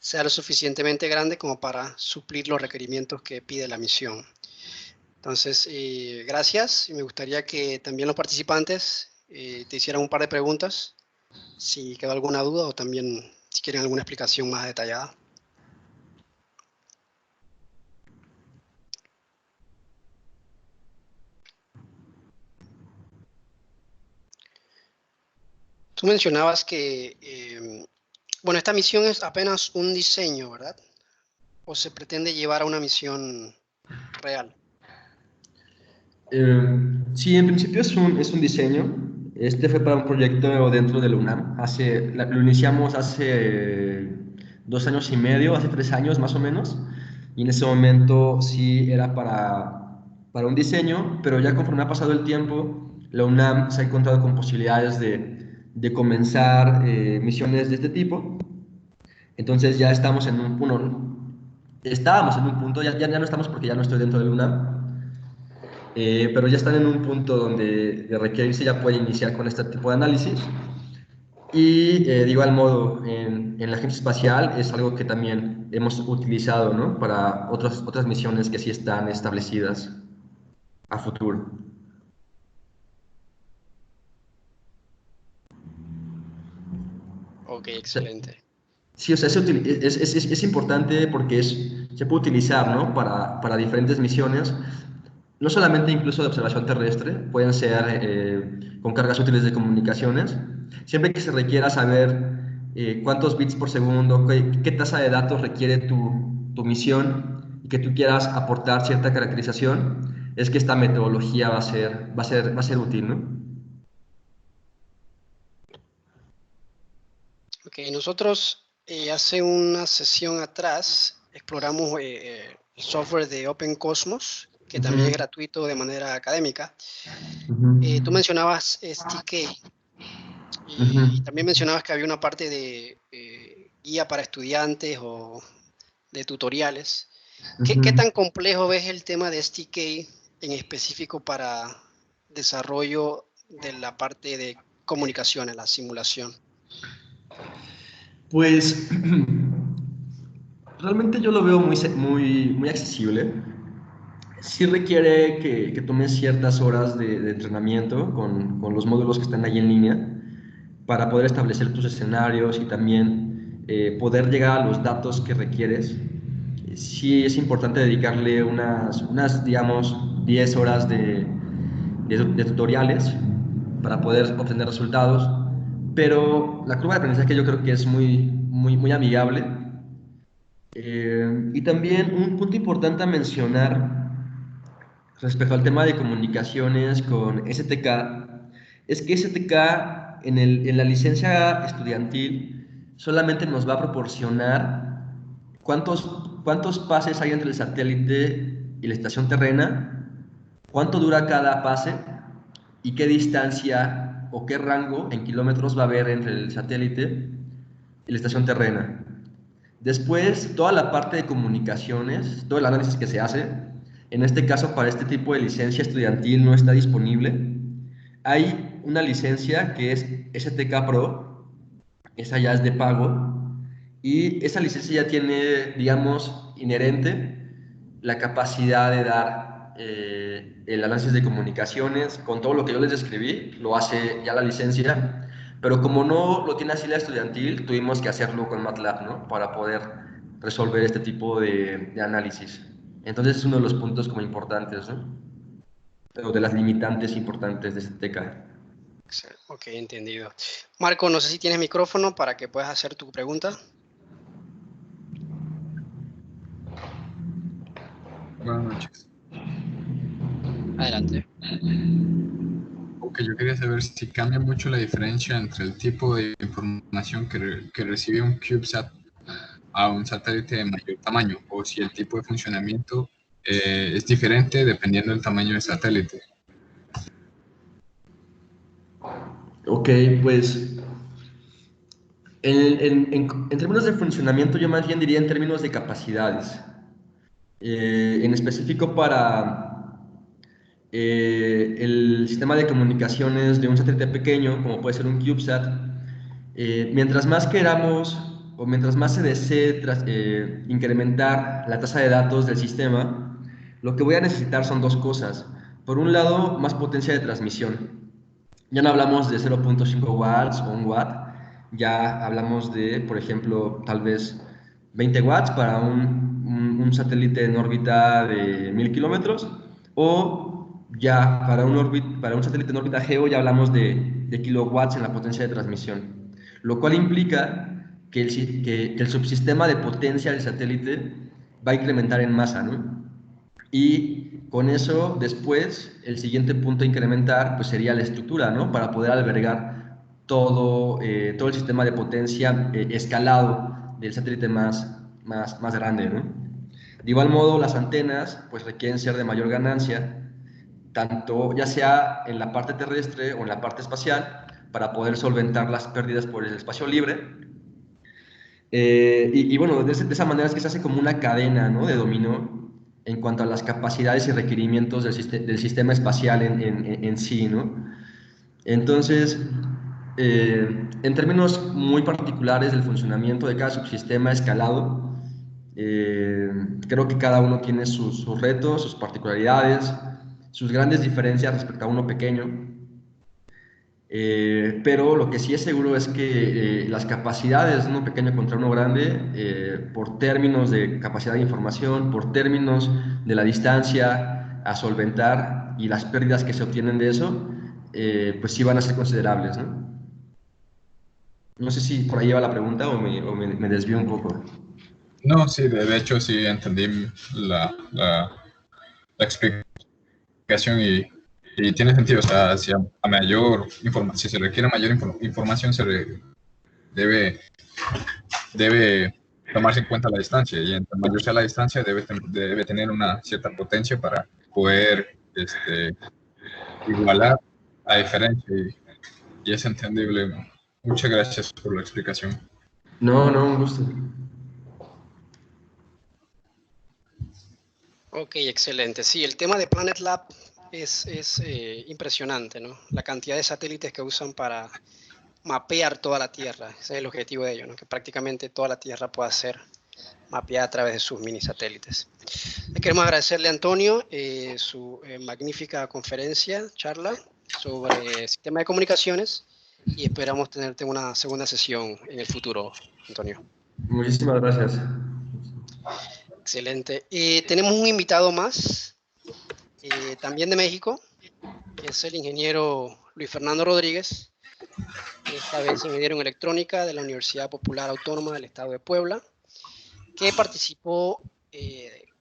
[SPEAKER 1] sea lo suficientemente grande como para suplir los requerimientos que pide la misión. Entonces, gracias. Y me gustaría que también los participantes te hicieran un par de preguntas, si quedó alguna duda o también si quieren alguna explicación más detallada. Tú mencionabas que, bueno, esta misión es apenas un diseño, ¿verdad? ¿O se pretende llevar a una misión real?
[SPEAKER 2] Sí, en principio es un diseño. Este fue para un proyecto dentro de la UNAM. Lo iniciamos hace 2 años y medio, hace 3 años más o menos. Y en ese momento sí era para un diseño, pero ya conforme ha pasado el tiempo, la UNAM se ha encontrado con posibilidades de comenzar misiones de este tipo. Entonces ya estamos en un punto, estábamos en un punto, ya no estamos porque ya no estoy dentro de la UNAM, pero ya están en un punto donde de requerirse ya puede iniciar con este tipo de análisis. Y de igual modo, en la agencia espacial es algo que también hemos utilizado, ¿no? Para otras misiones que sí están establecidas a futuro.
[SPEAKER 1] Ok,
[SPEAKER 2] O sea,
[SPEAKER 1] excelente.
[SPEAKER 2] sí, o sea, es importante porque se puede utilizar, ¿no? Para diferentes misiones, no solamente incluso de observación terrestre, pueden ser con cargas útiles de comunicaciones, siempre que se requiera saber cuántos bits por segundo, qué tasa de datos requiere tu misión y que tú quieras aportar cierta caracterización, es que esta metodología va a ser útil, ¿no?
[SPEAKER 1] Ok, nosotros hace una sesión atrás exploramos el software de OpenCosmos, que también
[SPEAKER 2] Ujú,
[SPEAKER 1] es gratuito de manera académica.
[SPEAKER 2] ujú,
[SPEAKER 1] Tú mencionabas STK
[SPEAKER 2] ujú.
[SPEAKER 1] y también mencionabas que había una parte de guía para estudiantes o de tutoriales. ¿Qué
[SPEAKER 2] Ujú.
[SPEAKER 1] tan complejo ves el tema de STK en específico para desarrollo de la parte de comunicaciones, la simulación?
[SPEAKER 2] Pues realmente yo lo veo muy accesible. Sí requiere que tomes ciertas horas de entrenamiento con los módulos que están ahí en línea para poder establecer tus escenarios y también poder llegar a los datos que requieres. Sí es importante dedicarle digamos, 10 horas de tutoriales para poder obtener resultados, pero la curva de aprendizaje yo creo que es muy amigable. Y también un punto importante a mencionar respecto al tema de comunicaciones con STK, es que STK en la licencia estudiantil solamente nos va a proporcionar cuántos pases hay entre el satélite y la estación terrena, cuánto dura cada pase y qué distancia o qué rango en kilómetros va a haber entre el satélite y la estación terrena. Después, toda la parte de comunicaciones, todo el análisis que se hace, en este caso para este tipo de licencia estudiantil no está disponible. Hay una licencia que es STK Pro, esa ya es de pago, y esa licencia ya tiene, digamos, inherente la capacidad de dar el análisis de comunicaciones con todo lo que yo les describí, lo hace ya la licencia, pero como no lo tiene así la estudiantil, tuvimos que hacerlo con MATLAB, ¿no? Para poder resolver este tipo de análisis. Entonces es uno de los puntos como importantes, ¿no? O de las limitantes importantes de este TK.
[SPEAKER 1] Ok, entendido. Marco, no sé si tienes micrófono para que puedas hacer tu pregunta.
[SPEAKER 3] Buenas noches.
[SPEAKER 1] Adelante.
[SPEAKER 3] Ok, yo quería saber si cambia mucho la diferencia entre el tipo de información que recibe un CubeSat a un satélite de mayor tamaño, o si el tipo de funcionamiento es diferente dependiendo del tamaño del satélite.
[SPEAKER 2] Ok, pues en términos de funcionamiento, yo más bien diría en términos de capacidades. En específico para el sistema de comunicaciones de un satélite pequeño, como puede ser un CubeSat, mientras más queramos o mientras más se desee incrementar la tasa de datos del sistema, lo que voy a necesitar son dos cosas. Por un lado, más potencia de transmisión. Ya no hablamos de 0.5 watts o 1 watt, ya hablamos de, por ejemplo, tal vez 20 watts para un satélite en órbita de 1000 kilómetros, o ya para un satélite en órbita geo ya hablamos de kilowatts en la potencia de transmisión, lo cual implica que el subsistema de potencia del satélite va a incrementar en masa, ¿no? Y con eso, después, el siguiente punto a incrementar pues sería la estructura, ¿no? Para poder albergar todo el sistema de potencia escalado del satélite más grande, ¿no? De igual modo, las antenas pues requieren ser de mayor ganancia, tanto ya sea en la parte terrestre o en la parte espacial, para poder solventar las pérdidas por el espacio libre. Bueno, de esa manera es que se hace como una cadena, ¿no? De dominó en cuanto a las capacidades y requerimientos del sistema espacial en sí, ¿no? Entonces, en términos muy particulares del funcionamiento de cada subsistema escalado, eh, creo que cada uno tiene sus retos, sus particularidades, sus grandes diferencias respecto a uno pequeño. Pero lo que sí es seguro es que las capacidades de uno pequeño contra uno grande, por términos de capacidad de información, por términos de la distancia a solventar y las pérdidas que se obtienen de eso, pues sí van a ser considerables, ¿no? No sé si por ahí va la pregunta o me desvío un poco.
[SPEAKER 3] No, sí, de hecho sí entendí la explicación y tiene sentido. O sea, si se requiere mayor información, debe, debe tomarse en cuenta la distancia, y entre mayor sea la distancia, debe tener una cierta potencia para poder igualar la diferencia, y es entendible. Muchas gracias por la explicación.
[SPEAKER 2] No, no, un gusto.
[SPEAKER 1] Ok, excelente. Sí, el tema de Planet Lab es impresionante, ¿no? La cantidad de satélites que usan para mapear toda la Tierra. Ese es el objetivo de ellos, ¿no? Que prácticamente toda la Tierra pueda ser mapeada a través de sus mini satélites. Le queremos agradecerle a Antonio su magnífica conferencia, charla sobre sistema de comunicaciones, y esperamos tenerte una segunda sesión en el futuro, Antonio.
[SPEAKER 2] Muchísimas gracias.
[SPEAKER 1] Excelente. Tenemos un invitado más, también de México, que es el ingeniero Luis Fernando Rodríguez, esta vez ingeniero en electrónica de la Universidad Popular Autónoma del Estado de Puebla, que participó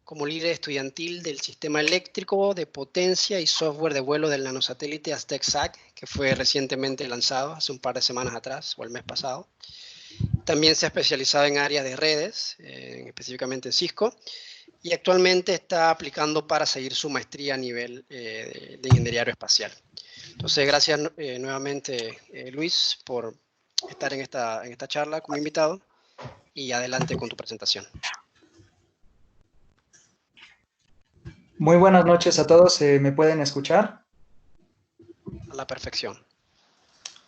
[SPEAKER 1] como líder estudiantil del sistema eléctrico de potencia y software de vuelo del nanosatélite Aztec-SAC, que fue recientemente lanzado hace un par de semanas atrás o el mes pasado. También se ha especializado en áreas de redes, específicamente en Cisco, y actualmente está aplicando para seguir su maestría a nivel de ingeniería aeroespacial. Entonces, gracias nuevamente, Luis, por estar en esta charla como invitado, y adelante con tu presentación.
[SPEAKER 4] Muy buenas noches a todos, ¿me pueden escuchar?
[SPEAKER 1] A la perfección.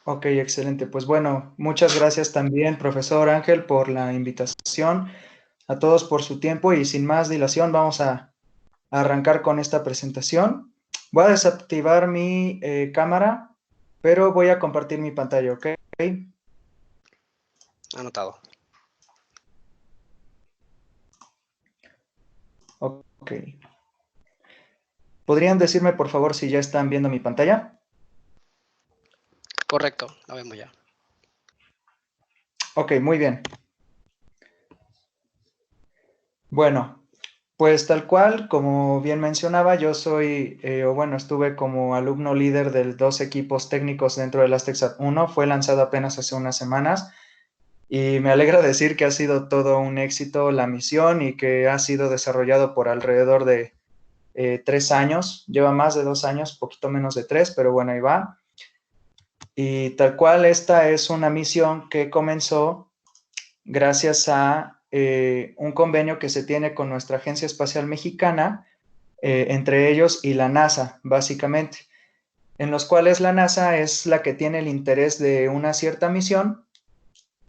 [SPEAKER 4] Ok, excelente. Pues bueno, muchas gracias también, profesor Ángel, por la invitación, a todos por su tiempo, y sin más dilación vamos a arrancar con esta presentación. Voy a desactivar mi cámara, pero voy a compartir mi pantalla, ¿ok?
[SPEAKER 1] Anotado.
[SPEAKER 4] Ok. ¿Podrían decirme, por favor, si ya están viendo mi pantalla?
[SPEAKER 1] Correcto, la vemos ya.
[SPEAKER 4] Ok, muy bien. Bueno, pues tal cual, como bien mencionaba, yo soy, estuve como alumno líder de 2 equipos técnicos dentro del Aztec 1. Fue lanzado apenas hace unas semanas y me alegra decir que ha sido todo un éxito la misión y que ha sido desarrollado por alrededor de 3 años. Lleva más de 2 años, poquito menos de 3, pero bueno, ahí va. Y tal cual, esta es una misión que comenzó gracias a un convenio que se tiene con nuestra Agencia Espacial Mexicana, entre ellos y la NASA, básicamente, en los cuales la NASA es la que tiene el interés de una cierta misión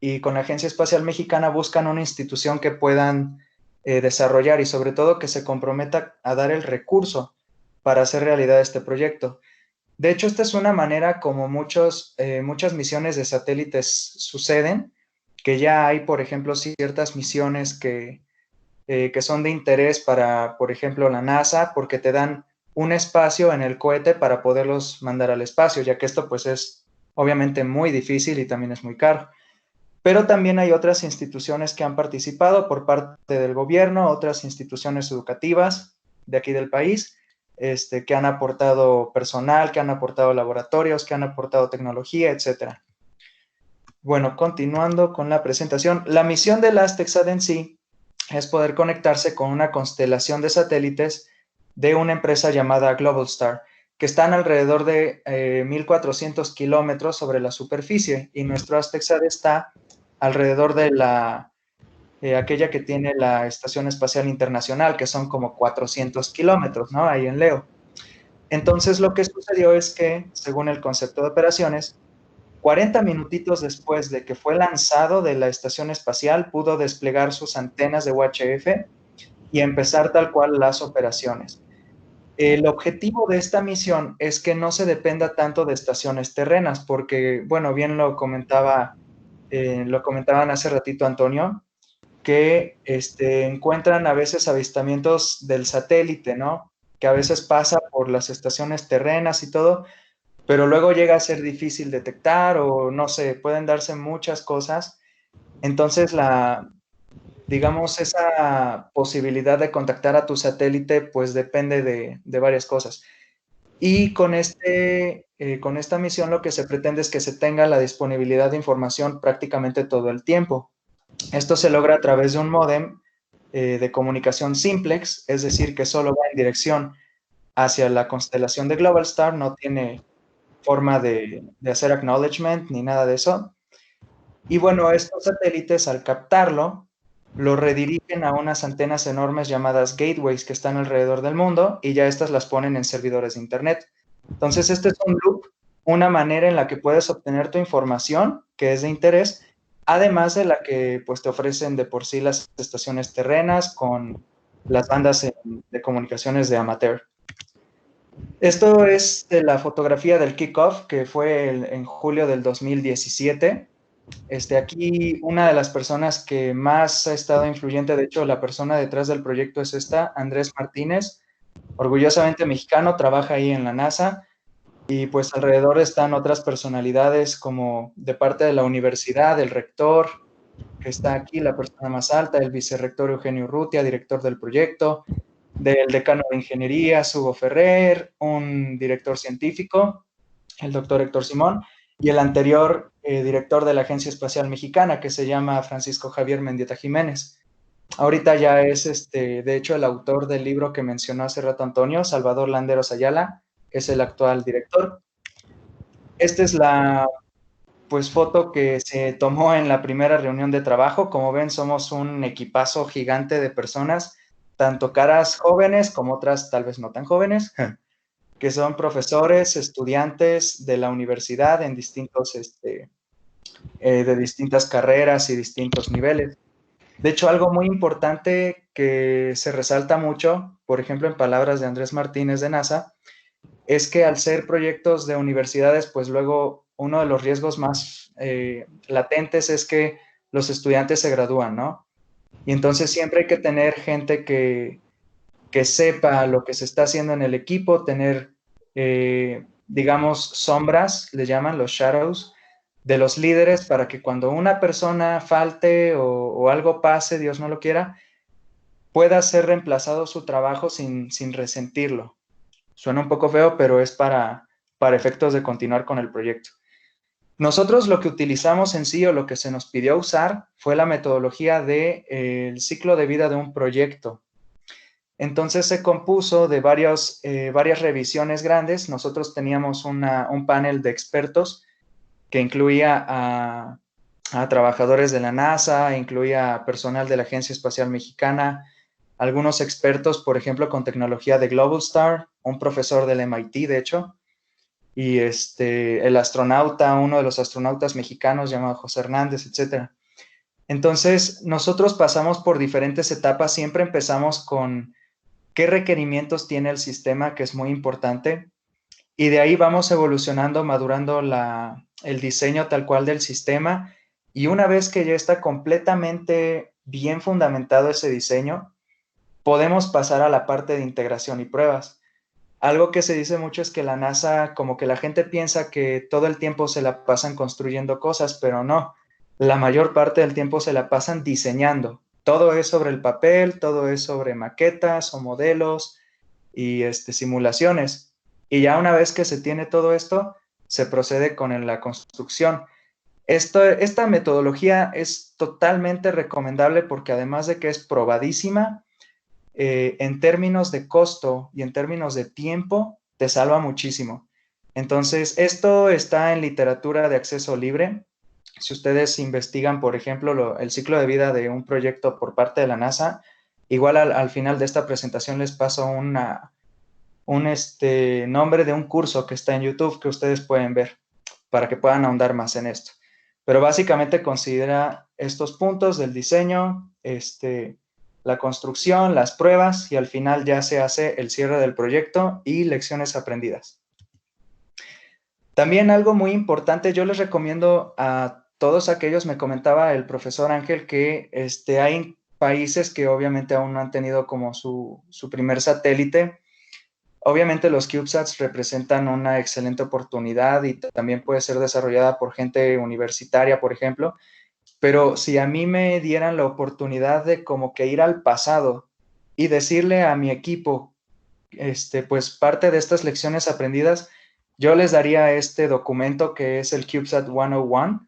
[SPEAKER 4] y con la Agencia Espacial Mexicana buscan una institución que puedan desarrollar y sobre todo que se comprometa a dar el recurso para hacer realidad este proyecto. De hecho, esta es una manera como muchas misiones de satélites suceden, que ya hay, por ejemplo, ciertas misiones que son de interés para, por ejemplo, la NASA, porque te dan un espacio en el cohete para poderlos mandar al espacio, ya que esto pues es obviamente muy difícil y también es muy caro. Pero también hay otras instituciones que han participado por parte del gobierno, otras instituciones educativas de aquí del país, que han aportado personal, que han aportado laboratorios, que han aportado tecnología, etcétera. Bueno, continuando con la presentación, la misión del ASTEXAD en sí es poder conectarse con una constelación de satélites de una empresa llamada Globalstar, que están alrededor de 1.400 kilómetros sobre la superficie, y nuestro ASTEXAD está alrededor de aquella que tiene la Estación Espacial Internacional, que son como 400 kilómetros, ¿no? Ahí en Leo. Entonces, lo que sucedió es que, según el concepto de operaciones, 40 minutitos después de que fue lanzado de la estación espacial, pudo desplegar sus antenas de UHF y empezar tal cual las operaciones. El objetivo de esta misión es que no se dependa tanto de estaciones terrenas, porque, bueno, bien lo comentaban hace ratito Antonio, que encuentran a veces avistamientos del satélite, ¿no? Que a veces pasa por las estaciones terrenas y todo, pero luego llega a ser difícil detectar o no sé, pueden darse muchas cosas. Entonces, digamos, esa posibilidad de contactar a tu satélite, pues depende de varias cosas. Y con esta misión lo que se pretende es que se tenga la disponibilidad de información prácticamente todo el tiempo. Esto se logra a través de un módem de comunicación simplex, es decir, que solo va en dirección hacia la constelación de Globalstar, no tiene forma de hacer acknowledgement ni nada de eso. Y bueno, estos satélites al captarlo, lo redirigen a unas antenas enormes llamadas gateways que están alrededor del mundo y ya estas las ponen en servidores de internet. Entonces, este es un loop, una manera en la que puedes obtener tu información que es de interés, además de la que pues te ofrecen de por sí las estaciones terrenas con las bandas de comunicaciones de amateur. Esto es de la fotografía del kickoff, que fue en julio del 2017. Aquí una de las personas que más ha estado influyente, de hecho la persona detrás del proyecto es Andrés Martínez, orgullosamente mexicano, trabaja ahí en la NASA, y pues alrededor están otras personalidades como de parte de la universidad, el rector, que está aquí, la persona más alta, el vicerrector Eugenio Urrutia, director del proyecto, del decano de ingeniería, Hugo Ferrer, un director científico, el doctor Héctor Simón, y el anterior director de la Agencia Espacial Mexicana, que se llama Francisco Javier Mendieta Jiménez. Ahorita ya es, de hecho, el autor del libro que mencionó hace rato Antonio, Salvador Landeros Ayala, es el actual director. Esta es la foto que se tomó en la primera reunión de trabajo. Como ven, somos un equipazo gigante de personas, tanto caras jóvenes como otras tal vez no tan jóvenes, que son profesores, estudiantes de la universidad en de distintas carreras y distintos niveles. De hecho, algo muy importante que se resalta mucho, por ejemplo, en palabras de Andrés Martínez de NASA, es que al ser proyectos de universidades, pues luego uno de los riesgos más latentes es que los estudiantes se gradúan, ¿no? Y entonces siempre hay que tener gente que sepa lo que se está haciendo en el equipo, tener digamos, sombras, le llaman los shadows, de los líderes para que cuando una persona falte o algo pase, Dios no lo quiera, pueda ser reemplazado su trabajo sin resentirlo. Suena un poco feo, pero es para efectos de continuar con el proyecto. Nosotros lo que utilizamos en sí o lo que se nos pidió usar fue la metodología del ciclo de vida de un proyecto. Entonces se compuso de varias revisiones grandes. Nosotros teníamos un panel de expertos que incluía a trabajadores de la NASA, incluía a personal de la Agencia Espacial Mexicana, algunos expertos, por ejemplo, con tecnología de Globalstar, un profesor del MIT, de hecho, y el astronauta, uno de los astronautas mexicanos llamado José Hernández, etc. Entonces, nosotros pasamos por diferentes etapas. Siempre empezamos con qué requerimientos tiene el sistema, que es muy importante, y de ahí vamos evolucionando, madurando el diseño tal cual del sistema, y una vez que ya está completamente bien fundamentado ese diseño, podemos pasar a la parte de integración y pruebas. Algo que se dice mucho es que la NASA, como que la gente piensa que todo el tiempo se la pasan construyendo cosas, pero no. La mayor parte del tiempo se la pasan diseñando. Todo es sobre el papel, todo es sobre maquetas o modelos y simulaciones. Y ya una vez que se tiene todo esto, se procede con la construcción. Esta metodología es totalmente recomendable porque además de que es probadísima, en términos de costo y en términos de tiempo, te salva muchísimo. Entonces, esto está en literatura de acceso libre. Si ustedes investigan, por ejemplo, el ciclo de vida de un proyecto por parte de la NASA, igual al final de esta presentación les paso un nombre de un curso que está en YouTube que ustedes pueden ver para que puedan ahondar más en esto. Pero básicamente considera estos puntos del diseño, la construcción, las pruebas y al final ya se hace el cierre del proyecto y lecciones aprendidas. También algo muy importante, yo les recomiendo a todos aquellos, me comentaba el profesor Ángel, que hay países que obviamente aún no han tenido como su primer satélite. Obviamente los CubeSats representan una excelente oportunidad y también puede ser desarrollada por gente universitaria, por ejemplo, pero si a mí me dieran la oportunidad de como que ir al pasado y decirle a mi equipo, pues parte de estas lecciones aprendidas, yo les daría este documento que es el CubeSat 101,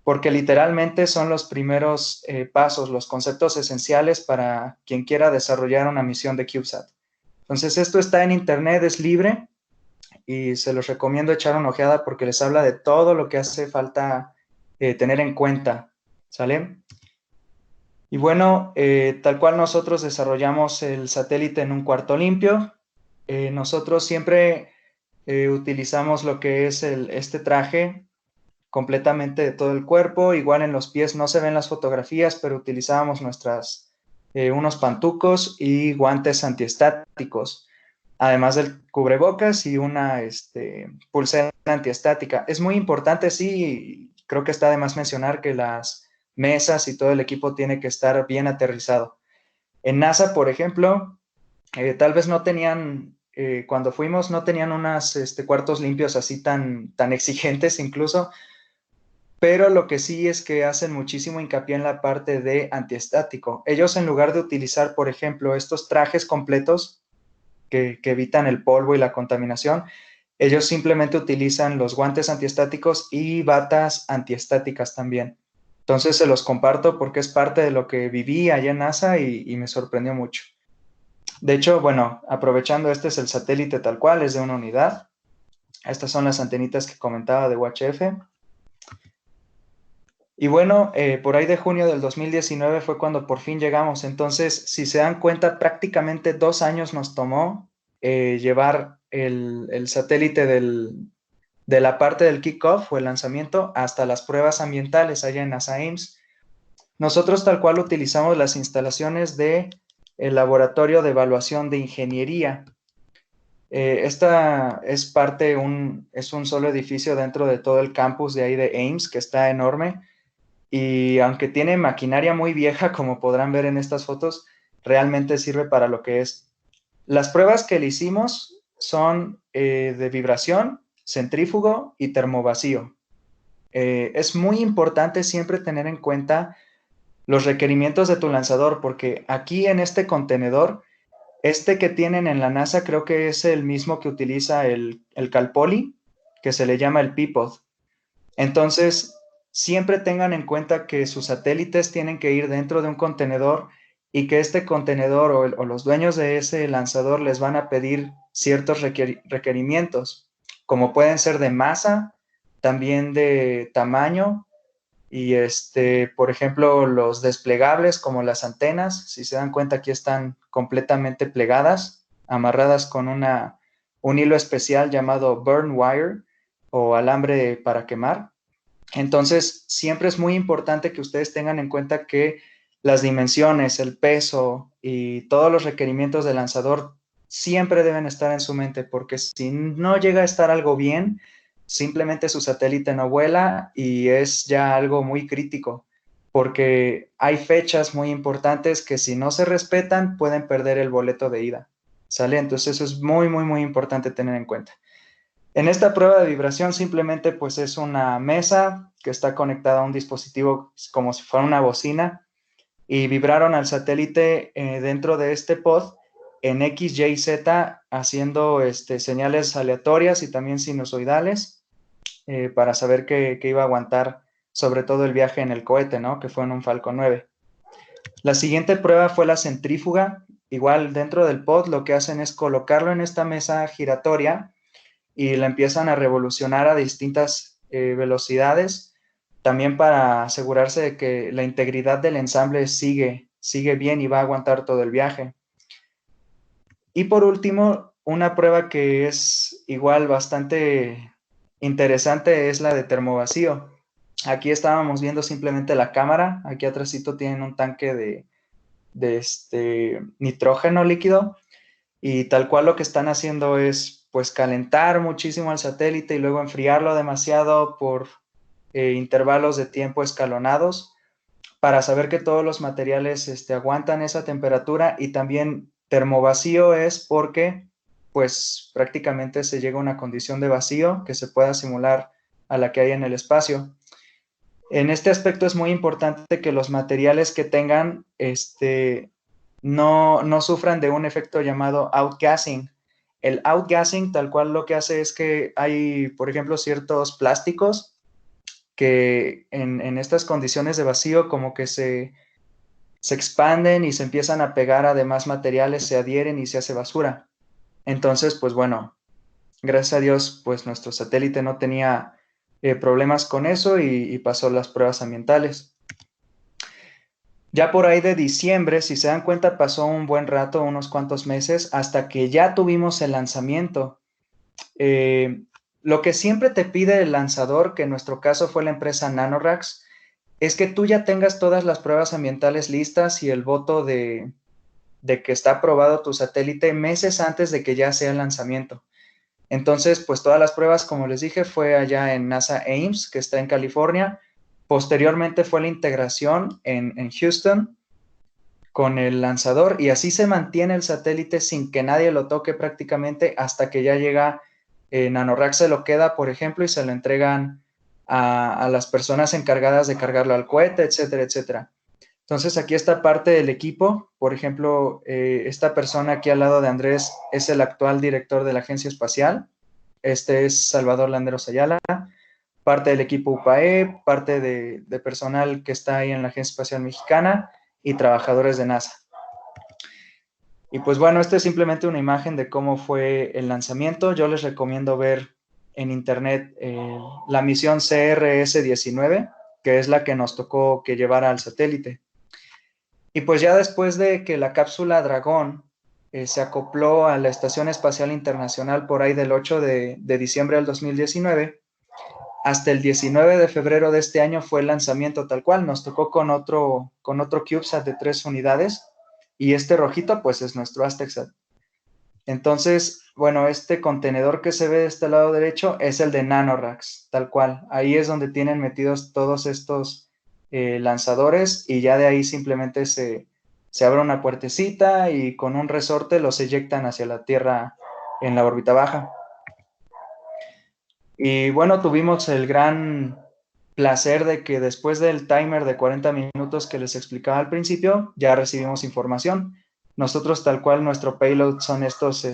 [SPEAKER 4] porque literalmente son los primeros pasos, los conceptos esenciales para quien quiera desarrollar una misión de CubeSat. Entonces, esto está en internet, es libre y se los recomiendo echar una ojeada porque les habla de todo lo que hace falta tener en cuenta, ¿sale? Y bueno, tal cual nosotros desarrollamos el satélite en un cuarto limpio. Nosotros siempre utilizamos lo que es este traje completamente de todo el cuerpo. Igual en los pies no se ven las fotografías, pero utilizábamos unos pantucos y guantes antiestáticos, además del cubrebocas y una pulsera antiestática. Es muy importante, sí, creo que está de más mencionar que las mesas y todo el equipo tiene que estar bien aterrizado. En NASA, por ejemplo, tal vez no tenían, cuando fuimos, no tenían unos cuartos limpios así tan exigentes incluso, pero lo que sí es que hacen muchísimo hincapié en la parte de antiestático. Ellos, en lugar de utilizar, por ejemplo, estos trajes completos que evitan el polvo y la contaminación, ellos simplemente utilizan los guantes antiestáticos y batas antiestáticas también. Entonces se los comparto porque es parte de lo que viví allá en NASA y me sorprendió mucho. De hecho, bueno, aprovechando, este es el satélite tal cual, es de una unidad. Estas son las antenitas que comentaba de UHF. Y bueno, por ahí de junio del 2019 fue cuando por fin llegamos. Entonces, si se dan cuenta, prácticamente 2 años nos tomó llevar el satélite de la parte del kickoff o el lanzamiento hasta las pruebas ambientales allá en NASA Ames. Nosotros tal cual utilizamos las instalaciones del laboratorio de evaluación de ingeniería. Esta es es un solo edificio dentro de todo el campus de ahí de Ames, que está enorme. Y aunque tiene maquinaria muy vieja, como podrán ver en estas fotos, realmente sirve para lo que es. Las pruebas que le hicimos son de vibración, centrífugo y termovacío. Es muy importante siempre tener en cuenta los requerimientos de tu lanzador, porque aquí en este contenedor, este que tienen en la NASA creo que es el mismo que utiliza el Cal Poly, que se le llama el Peapod. Entonces, siempre tengan en cuenta que sus satélites tienen que ir dentro de un contenedor y que este contenedor o los dueños de ese lanzador les van a pedir ciertos requerimientos, como pueden ser de masa, también de tamaño y por ejemplo, los desplegables como las antenas, si se dan cuenta aquí están completamente plegadas, amarradas con un hilo especial llamado burn wire o alambre para quemar. Entonces, siempre es muy importante que ustedes tengan en cuenta que las dimensiones, el peso y todos los requerimientos del lanzador siempre deben estar en su mente, porque si no llega a estar algo bien, simplemente su satélite no vuela y es ya algo muy crítico, porque hay fechas muy importantes que si no se respetan pueden perder el boleto de ida, ¿sale? Entonces eso es muy, muy, muy importante tener en cuenta. En esta prueba de vibración simplemente pues es una mesa que está conectada a un dispositivo como si fuera una bocina y vibraron al satélite dentro de este pod en X, Y, Z haciendo señales aleatorias y también sinusoidales para saber que iba a aguantar sobre todo el viaje en el cohete, ¿no? Que fue en un Falcon 9. La siguiente prueba fue la centrífuga. Igual dentro del pod lo que hacen es colocarlo en esta mesa giratoria y la empiezan a revolucionar a distintas velocidades, también para asegurarse de que la integridad del ensamble sigue bien y va a aguantar todo el viaje. Y por último, una prueba que es igual bastante interesante es la de termovacío. Aquí estábamos viendo simplemente la cámara, aquí atrásito tienen un tanque de nitrógeno líquido, y tal cual lo que están haciendo es pues calentar muchísimo al satélite y luego enfriarlo demasiado por intervalos de tiempo escalonados para saber que todos los materiales aguantan esa temperatura. Y también termovacío es porque pues prácticamente se llega a una condición de vacío que se pueda simular a la que hay en el espacio. En este aspecto es muy importante que los materiales que tengan no sufran de un efecto llamado outgassing. El outgassing tal cual lo que hace es que hay, por ejemplo, ciertos plásticos que en estas condiciones de vacío como que se expanden y se empiezan a pegar a demás materiales, se adhieren y se hace basura. Entonces, pues bueno, gracias a Dios, pues nuestro satélite no tenía problemas con eso y pasó las pruebas ambientales. Ya por ahí de diciembre, si se dan cuenta, pasó un buen rato, unos cuantos meses, hasta que ya tuvimos el lanzamiento. Lo que siempre te pide el lanzador, que en nuestro caso fue la empresa NanoRacks, es que tú ya tengas todas las pruebas ambientales listas y el voto de que está aprobado tu satélite meses antes de que ya sea el lanzamiento. Entonces, pues todas las pruebas, como les dije, fue allá en NASA Ames, que está en California. Posteriormente fue la integración en Houston con el lanzador y así se mantiene el satélite sin que nadie lo toque prácticamente hasta que ya llega NanoRacks, se lo queda, por ejemplo, y se lo entregan a las personas encargadas de cargarlo al cohete, etcétera, etcétera. Entonces aquí está parte del equipo. Por ejemplo, esta persona aquí al lado de Andrés es el actual director de la Agencia Espacial. Este es Salvador Landeros Ayala, parte del equipo UPAE, parte de personal que está ahí en la Agencia Espacial Mexicana y trabajadores de NASA. Y pues bueno, esta es simplemente una imagen de cómo fue el lanzamiento. Yo les recomiendo ver en internet la misión CRS-19, que es la que nos tocó que llevara al satélite. Y pues ya después de que la cápsula Dragón se acopló a la Estación Espacial Internacional por ahí del 8 de diciembre del 2019, hasta el 19 de febrero de este año fue el lanzamiento tal cual. Nos tocó con otro CubeSat de 3 unidades y este rojito pues es nuestro AztecSat. Entonces, bueno, este contenedor que se ve de este lado derecho es el de NanoRacks, tal cual. Ahí es donde tienen metidos todos estos lanzadores y ya de ahí simplemente se abre una puertecita y con un resorte los eyectan hacia la Tierra en la órbita baja. Y bueno, tuvimos el gran placer de que después del timer de 40 minutos que les explicaba al principio, ya recibimos información. Nosotros tal cual nuestro payload son estos,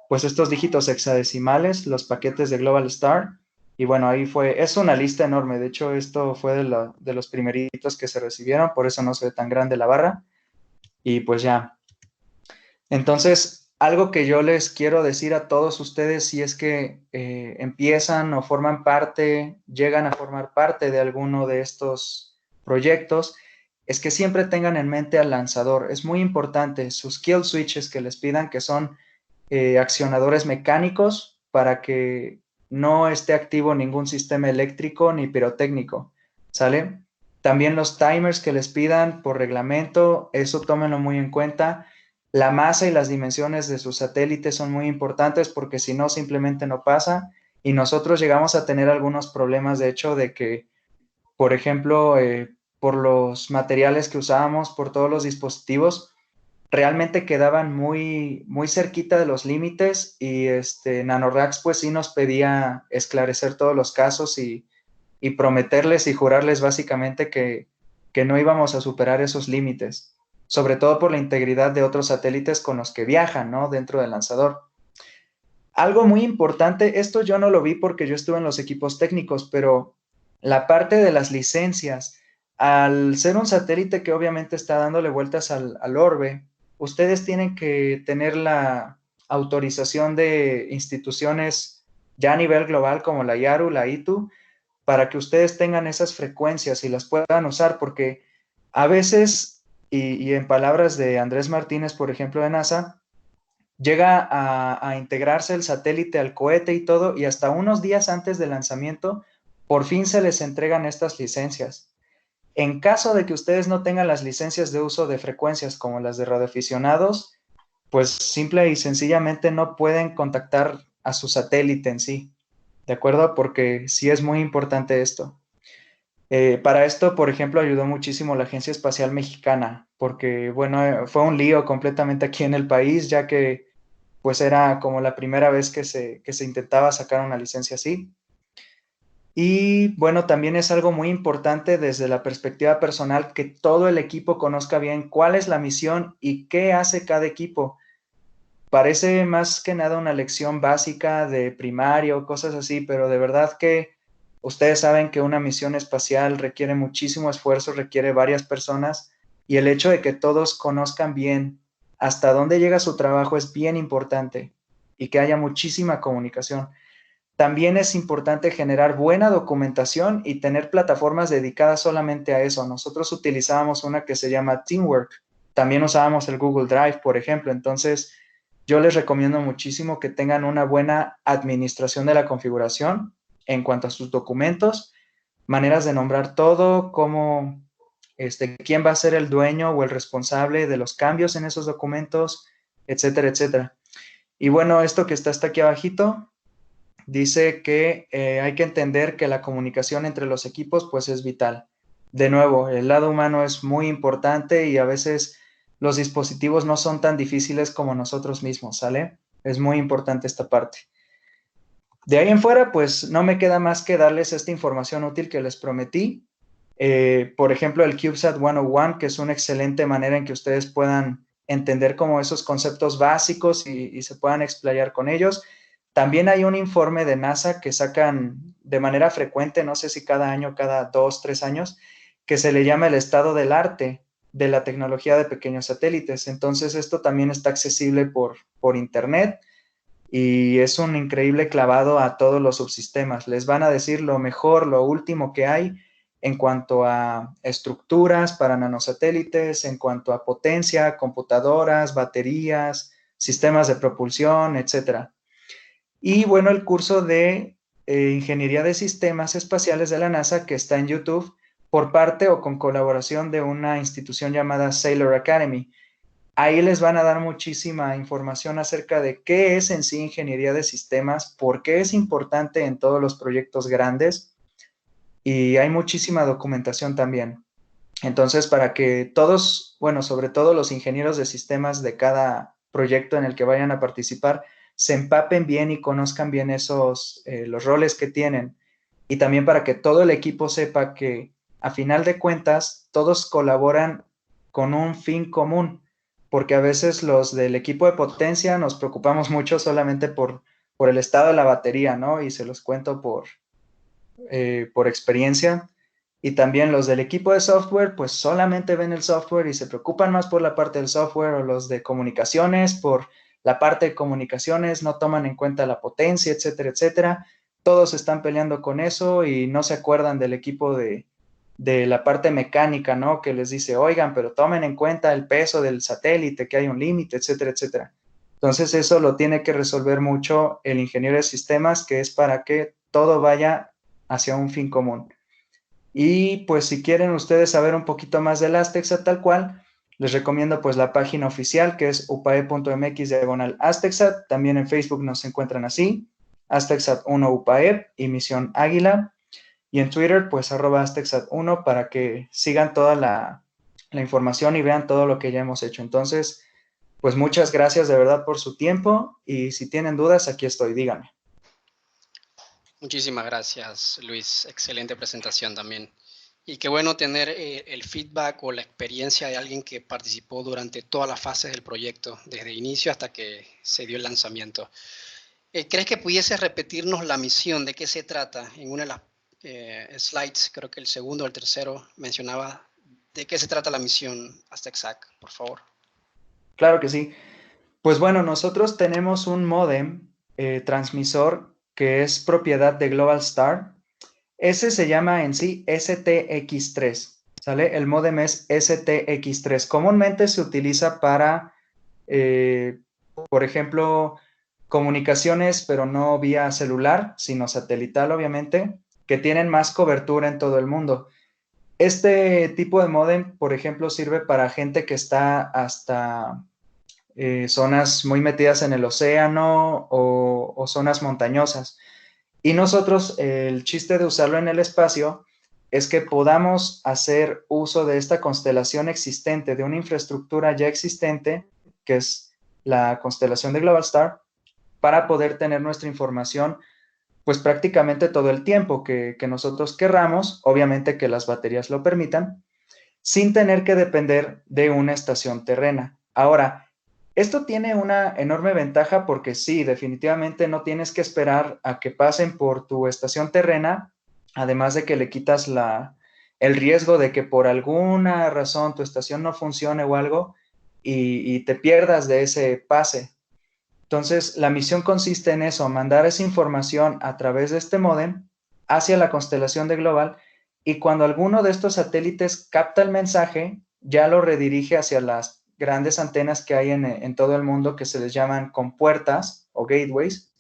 [SPEAKER 4] pues estos dígitos hexadecimales, los paquetes de Global Star. Y bueno, ahí es una lista enorme. De hecho, esto fue de los primeritos que se recibieron, por eso no se ve tan grande la barra. Y pues ya. Entonces, algo que yo les quiero decir a todos ustedes, si es que empiezan o forman parte, llegan a formar parte de alguno de estos proyectos, es que siempre tengan en mente al lanzador. Es muy importante sus kill switches que les pidan, que son accionadores mecánicos para que no esté activo ningún sistema eléctrico ni pirotécnico, ¿sale? También los timers que les pidan por reglamento, eso tómenlo muy en cuenta. La masa y las dimensiones de sus satélites son muy importantes porque si no, simplemente no pasa. Y nosotros llegamos a tener algunos problemas, de hecho, de que, por ejemplo, por los materiales que usábamos, por todos los dispositivos, realmente quedaban muy, muy cerquita de los límites y NanoRacks pues sí nos pedía esclarecer todos los casos y prometerles y jurarles básicamente que no íbamos a superar esos límites, sobre todo por la integridad de otros satélites con los que viajan, ¿no? Dentro del lanzador. Algo muy importante, esto yo no lo vi porque yo estuve en los equipos técnicos, pero la parte de las licencias, al ser un satélite que obviamente está dándole vueltas al orbe, ustedes tienen que tener la autorización de instituciones ya a nivel global como la IARU, la ITU, para que ustedes tengan esas frecuencias y las puedan usar, porque a veces, y en palabras de Andrés Martínez, por ejemplo, de NASA, llega a integrarse el satélite al cohete y todo, y hasta unos días antes del lanzamiento, por fin se les entregan estas licencias. En caso de que ustedes no tengan las licencias de uso de frecuencias como las de radioaficionados, pues simple y sencillamente no pueden contactar a su satélite en sí, ¿de acuerdo? Porque sí es muy importante esto. Para esto, por ejemplo, ayudó muchísimo la Agencia Espacial Mexicana, porque, bueno, fue un lío completamente aquí en el país, ya que pues era como la primera vez que se intentaba sacar una licencia así. Y bueno, también es algo muy importante desde la perspectiva personal que todo el equipo conozca bien cuál es la misión y qué hace cada equipo. Parece más que nada una lección básica de primario, cosas así, pero de verdad que ustedes saben que una misión espacial requiere muchísimo esfuerzo, requiere varias personas y el hecho de que todos conozcan bien hasta dónde llega su trabajo es bien importante y que haya muchísima comunicación. También es importante generar buena documentación y tener plataformas dedicadas solamente a eso. Nosotros utilizábamos una que se llama Teamwork. También usábamos el Google Drive, por ejemplo. Entonces, yo les recomiendo muchísimo que tengan una buena administración de la configuración en cuanto a sus documentos, maneras de nombrar todo, cómo, quién va a ser el dueño o el responsable de los cambios en esos documentos, etcétera, etcétera. Y bueno, esto que está hasta aquí abajito, dice que hay que entender que la comunicación entre los equipos pues es vital. De nuevo, el lado humano es muy importante y a veces los dispositivos no son tan difíciles como nosotros mismos, ¿sale? Es muy importante esta parte. De ahí en fuera, pues no me queda más que darles esta información útil que les prometí. Por ejemplo, el CubeSat 101, que es una excelente manera en que ustedes puedan entender como esos conceptos básicos y se puedan explayar con ellos. También hay un informe de NASA que sacan de manera frecuente, no sé si cada año, cada 2, 3 años, que se le llama el estado del arte de la tecnología de pequeños satélites. Entonces, esto también está accesible por internet y es un increíble clavado a todos los subsistemas. Les van a decir lo mejor, lo último que hay en cuanto a estructuras para nanosatélites, en cuanto a potencia, computadoras, baterías, sistemas de propulsión, etcétera. Y bueno, el curso de Ingeniería de Sistemas Espaciales de la NASA, que está en YouTube, por parte o con colaboración de una institución llamada Sailor Academy. Ahí les van a dar muchísima información acerca de qué es en sí ingeniería de sistemas, por qué es importante en todos los proyectos grandes y hay muchísima documentación también. Entonces, para que todos, bueno, sobre todo los ingenieros de sistemas de cada proyecto en el que vayan a participar, se empapen bien y conozcan bien los roles que tienen. Y también para que todo el equipo sepa que, a final de cuentas, todos colaboran con un fin común, porque a veces los del equipo de potencia nos preocupamos mucho solamente por el estado de la batería, ¿no? Y se los cuento por experiencia. Y también los del equipo de software, pues solamente ven el software y se preocupan más por la parte del software, o los de comunicaciones, por la parte de comunicaciones, no toman en cuenta la potencia, etcétera, etcétera. Todos están peleando con eso y no se acuerdan del equipo de la parte mecánica, ¿no? Que les dice, oigan, pero tomen en cuenta el peso del satélite, que hay un límite, etcétera, etcétera. Entonces eso lo tiene que resolver mucho el ingeniero de sistemas, que es para que todo vaya hacia un fin común. Y pues si quieren ustedes saber un poquito más del Aztexat tal cual, les recomiendo pues la página oficial, que es upae.mx/Aztexat. También en Facebook nos encuentran así, Aztexat1 Upae y Misión Águila. Y en Twitter pues @Aztexat1 para que sigan toda la información y vean todo lo que ya hemos hecho. Entonces, pues muchas gracias de verdad por su tiempo, y si tienen dudas, aquí estoy, díganme.
[SPEAKER 1] Muchísimas gracias, Luis. Excelente presentación también. Y qué bueno tener el feedback o la experiencia de alguien que participó durante todas las fases del proyecto, desde el inicio hasta que se dio el lanzamiento. ¿Crees que pudiese repetirnos la misión? ¿De qué se trata? En una de las slides, creo que el segundo o el tercero, mencionaba de qué se trata la misión Aztexat, por favor.
[SPEAKER 4] Claro que sí. Pues bueno, nosotros tenemos un módem transmisor que es propiedad de Globalstar. Ese se llama en sí STX3, ¿sale? El módem es STX3. Comúnmente se utiliza para, por ejemplo, comunicaciones, pero no vía celular, sino satelital, obviamente, que tienen más cobertura en todo el mundo. Este tipo de módem, por ejemplo, sirve para gente que está hasta zonas muy metidas en el océano o zonas montañosas. Y nosotros, el chiste de usarlo en el espacio es que podamos hacer uso de esta constelación existente, de una infraestructura ya existente, que es la constelación de Globalstar, para poder tener nuestra información pues prácticamente todo el tiempo que nosotros querramos, obviamente que las baterías lo permitan, sin tener que depender de una estación terrena. Ahora, esto tiene una enorme ventaja porque sí, definitivamente no tienes que esperar a que pasen por tu estación terrena, además de que le quitas el riesgo de que por alguna razón tu estación no funcione o algo y te pierdas de ese pase. Entonces, la misión consiste en eso, mandar esa información a través de este módem hacia la constelación de Global, y cuando alguno de estos satélites capta el mensaje, ya lo redirige hacia las grandes antenas que hay en todo el mundo, que se les llaman compuertas o gateways,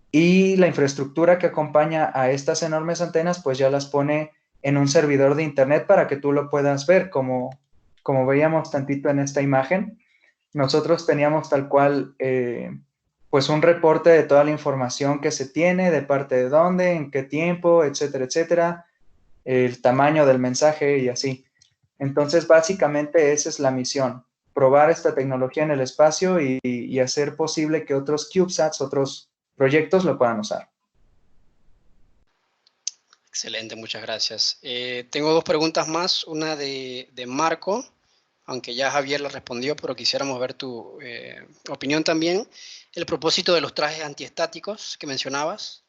[SPEAKER 4] y la infraestructura que acompaña a estas enormes antenas, pues ya las pone en un servidor de internet para que tú lo puedas ver, como veíamos tantito en esta imagen. Nosotros teníamos tal cual, pues un reporte de toda la información que se tiene, de parte de dónde, en qué tiempo, etcétera, etcétera, el tamaño del mensaje y así. Entonces, básicamente esa es la misión, probar esta tecnología en el espacio y hacer posible que otros CubeSats, otros proyectos lo puedan usar.
[SPEAKER 1] Excelente, muchas gracias. Tengo dos preguntas más, una de Marco, aunque ya Javier la respondió, pero quisiéramos ver tu opinión también. El propósito de los trajes antiestáticos que mencionabas.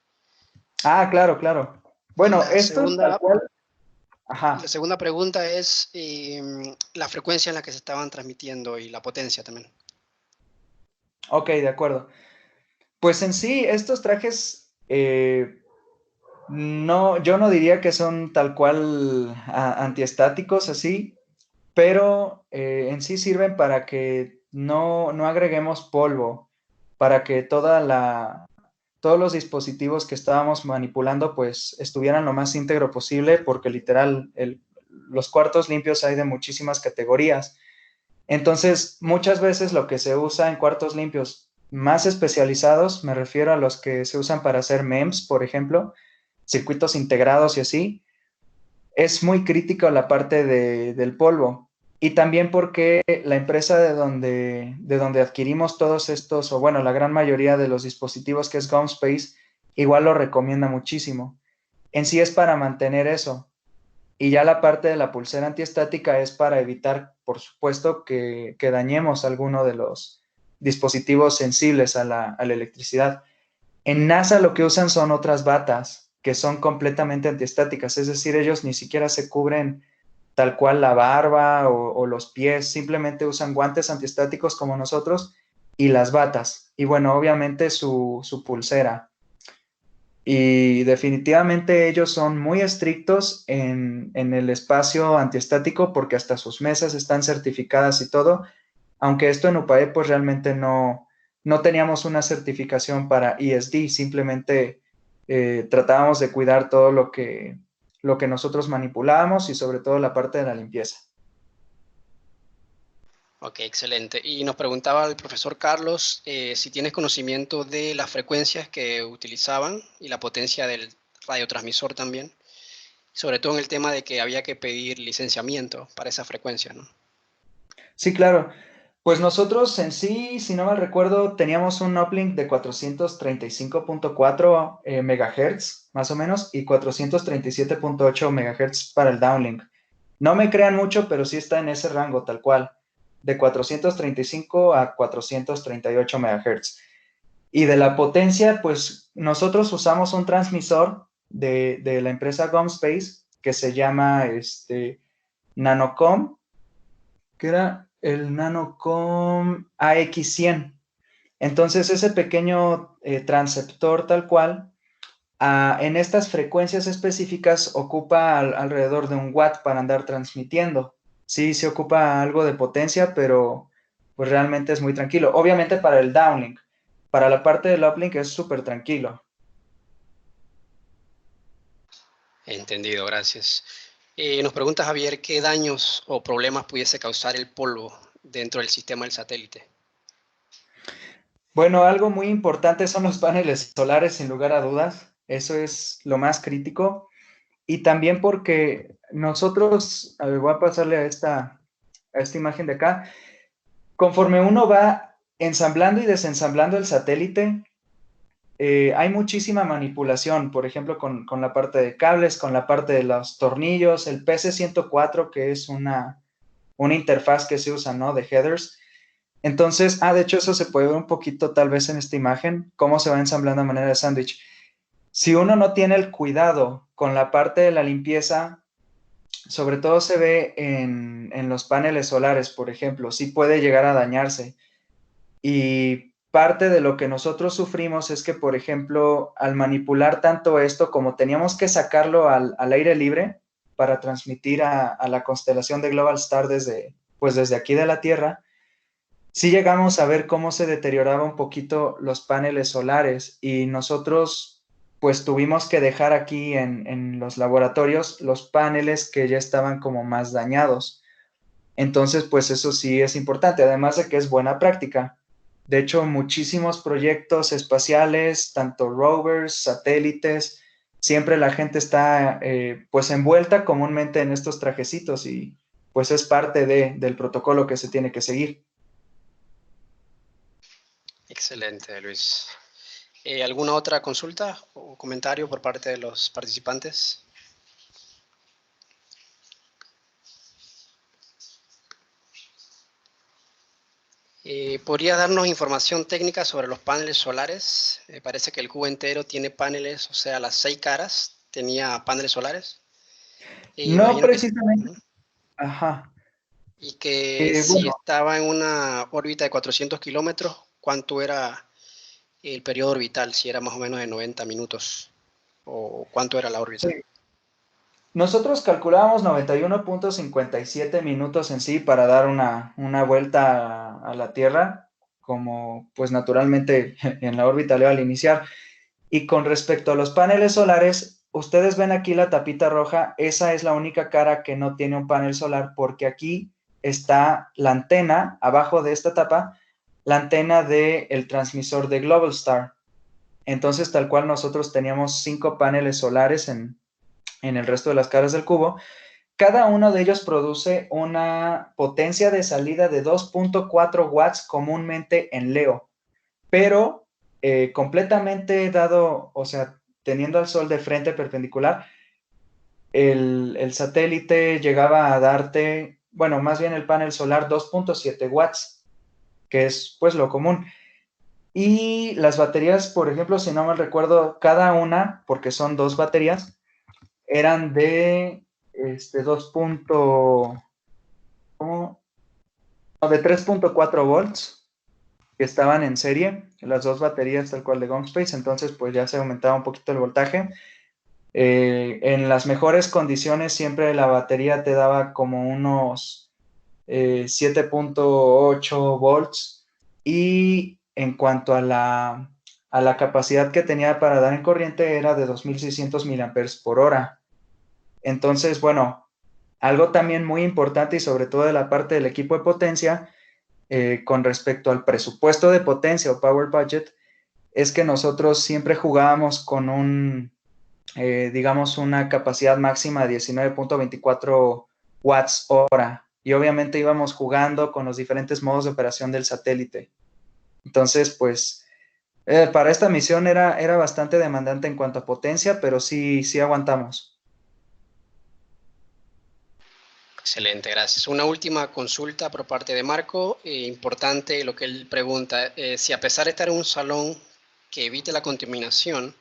[SPEAKER 4] Ah, claro, claro. Bueno, esto es tal cual.
[SPEAKER 1] Ajá. La segunda pregunta es la frecuencia en la que se estaban transmitiendo y la potencia también.
[SPEAKER 4] Ok, de acuerdo. Pues en sí, estos trajes, no, yo no diría que son tal cual antiestáticos así, pero en sí sirven para que no agreguemos polvo, para que todos los dispositivos que estábamos manipulando pues estuvieran lo más íntegro posible, porque literal los cuartos limpios hay de muchísimas categorías. Entonces, muchas veces lo que se usa en cuartos limpios más especializados, me refiero a los que se usan para hacer MEMS, por ejemplo, circuitos integrados y así, es muy crítico la parte del polvo. y también porque la empresa de donde adquirimos todos estos, o bueno, la gran mayoría de los dispositivos que es GomSpace, igual lo recomienda muchísimo. En sí es para mantener eso. Y ya la parte de la pulsera antiestática es para evitar, por supuesto, que dañemos alguno de los dispositivos sensibles a la electricidad. En NASA lo que usan son otras batas que son completamente antiestáticas, es decir, ellos ni siquiera se cubren tal cual la barba o los pies, simplemente usan guantes antiestáticos como nosotros y las batas. Y bueno, obviamente su pulsera. Y definitivamente ellos son muy estrictos en el espacio antiestático porque hasta sus mesas están certificadas y todo, aunque esto en UPAE pues realmente no teníamos una certificación para ESD, simplemente tratábamos de cuidar todo lo que nosotros manipulábamos y sobre todo la parte de la limpieza.
[SPEAKER 1] Ok, excelente. Y nos preguntaba el profesor Carlos si tienes conocimiento de las frecuencias que utilizaban y la potencia del radiotransmisor también, sobre todo en el tema de que había que pedir licenciamiento para esa frecuencia, ¿no?
[SPEAKER 4] Sí, claro. Pues nosotros en sí, si no mal recuerdo, teníamos un uplink de 435.4 MHz, más o menos, y 437.8 MHz para el downlink. No me crean mucho, pero sí está en ese rango, tal cual, de 435 a 438 MHz. Y de la potencia, pues nosotros usamos un transmisor de la empresa GomSpace que se llama Nanocom, que era el Nanocom AX100. Entonces, ese pequeño transceptor tal cual, en estas frecuencias específicas ocupa alrededor de 1 watt para andar transmitiendo. Sí, se ocupa algo de potencia, pero pues realmente es muy tranquilo. Obviamente para el downlink, para la parte del uplink es súper tranquilo.
[SPEAKER 1] Entendido, gracias. Nos pregunta Javier qué daños o problemas pudiese causar el polvo dentro del sistema del satélite.
[SPEAKER 4] Bueno, algo muy importante son los paneles solares, sin lugar a dudas. Eso es lo más crítico. Y también porque nosotros, a ver, voy a pasarle a esta imagen de acá, conforme uno va ensamblando y desensamblando el satélite, hay muchísima manipulación, por ejemplo, con la parte de cables, con la parte de los tornillos, el PC104, que es una interfaz que se usa, ¿no? De headers. Entonces, de hecho, eso se puede ver un poquito tal vez en esta imagen, cómo se va ensamblando a manera de sándwich. Si uno no tiene el cuidado con la parte de la limpieza, sobre todo se ve en los paneles solares, por ejemplo, sí puede llegar a dañarse. Y parte de lo que nosotros sufrimos es que, por ejemplo, al manipular tanto esto, como teníamos que sacarlo al aire libre para transmitir a la constelación de Global Star desde aquí de la Tierra, sí llegamos a ver cómo se deterioraba un poquito los paneles solares y nosotros pues tuvimos que dejar aquí en los laboratorios los paneles que ya estaban como más dañados. Entonces pues eso sí es importante, además de que es buena práctica. De hecho, muchísimos proyectos espaciales, tanto rovers, satélites, siempre la gente está pues envuelta comúnmente en estos trajecitos y pues es parte del protocolo que se tiene que seguir.
[SPEAKER 1] Excelente, Luis. ¿Alguna otra consulta o comentario por parte de los participantes? ¿Podría darnos información técnica sobre los paneles solares? Parece que el cubo entero tiene paneles, o sea, las 6 caras tenía paneles solares.
[SPEAKER 4] No
[SPEAKER 1] Imagino que,
[SPEAKER 4] precisamente, ajá.
[SPEAKER 1] y que si
[SPEAKER 4] Bueno,
[SPEAKER 1] estaba en una órbita de 400 kilómetros, ¿cuánto era el periodo orbital? Si era más o menos de 90 minutos, o cuánto era la órbita.
[SPEAKER 4] sí. Nosotros calculábamos 91.57 minutos en sí para dar una vuelta a la Tierra, como pues naturalmente en la órbita le va al iniciar. Y con respecto a los paneles solares, ustedes ven aquí la tapita roja, esa es la única cara que no tiene un panel solar porque aquí está la antena, abajo de esta tapa, la antena del transmisor de Globalstar. Entonces, tal cual nosotros teníamos 5 paneles solares en el resto de las caras del cubo, cada uno de ellos produce una potencia de salida de 2.4 watts comúnmente en Leo, pero completamente dado, o sea, teniendo al Sol de frente perpendicular, el satélite llegaba a darte, bueno, más bien el panel solar 2.7 watts, que es pues lo común. Y las baterías, por ejemplo, si no mal recuerdo, cada una, porque son 2 baterías, eran de 3.4 volts, que estaban en serie, las 2 baterías tal cual de GomSpace, entonces pues ya se aumentaba un poquito el voltaje. En las mejores condiciones siempre la batería te daba como unos 7.8 volts, y en cuanto a la capacidad que tenía para dar en corriente era de 2600 miliamperes por hora. Entonces, bueno, algo también muy importante y sobre todo de la parte del equipo de potencia, con respecto al presupuesto de potencia o power budget, es que nosotros siempre jugábamos con digamos, una capacidad máxima de 19.24 watts hora. Y obviamente íbamos jugando con los diferentes modos de operación del satélite. Entonces, pues, para esta misión era bastante demandante en cuanto a potencia, pero sí aguantamos.
[SPEAKER 1] Excelente, gracias. Una última consulta por parte de Marco. Importante lo que él pregunta. Si a pesar de estar en un salón que evite la contaminación,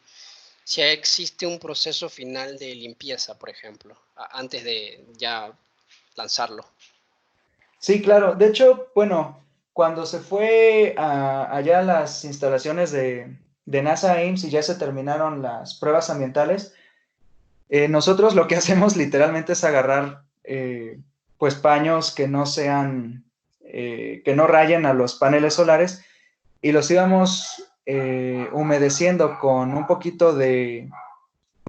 [SPEAKER 1] si existe un proceso final de limpieza, por ejemplo, antes de ya lanzarlo.
[SPEAKER 4] Sí, claro. De hecho, bueno, cuando se fue allá a las instalaciones de NASA Ames y ya se terminaron las pruebas ambientales, nosotros lo que hacemos literalmente es agarrar pues paños que no sean, que no rayen a los paneles solares, y los íbamos humedeciendo con un poquito de,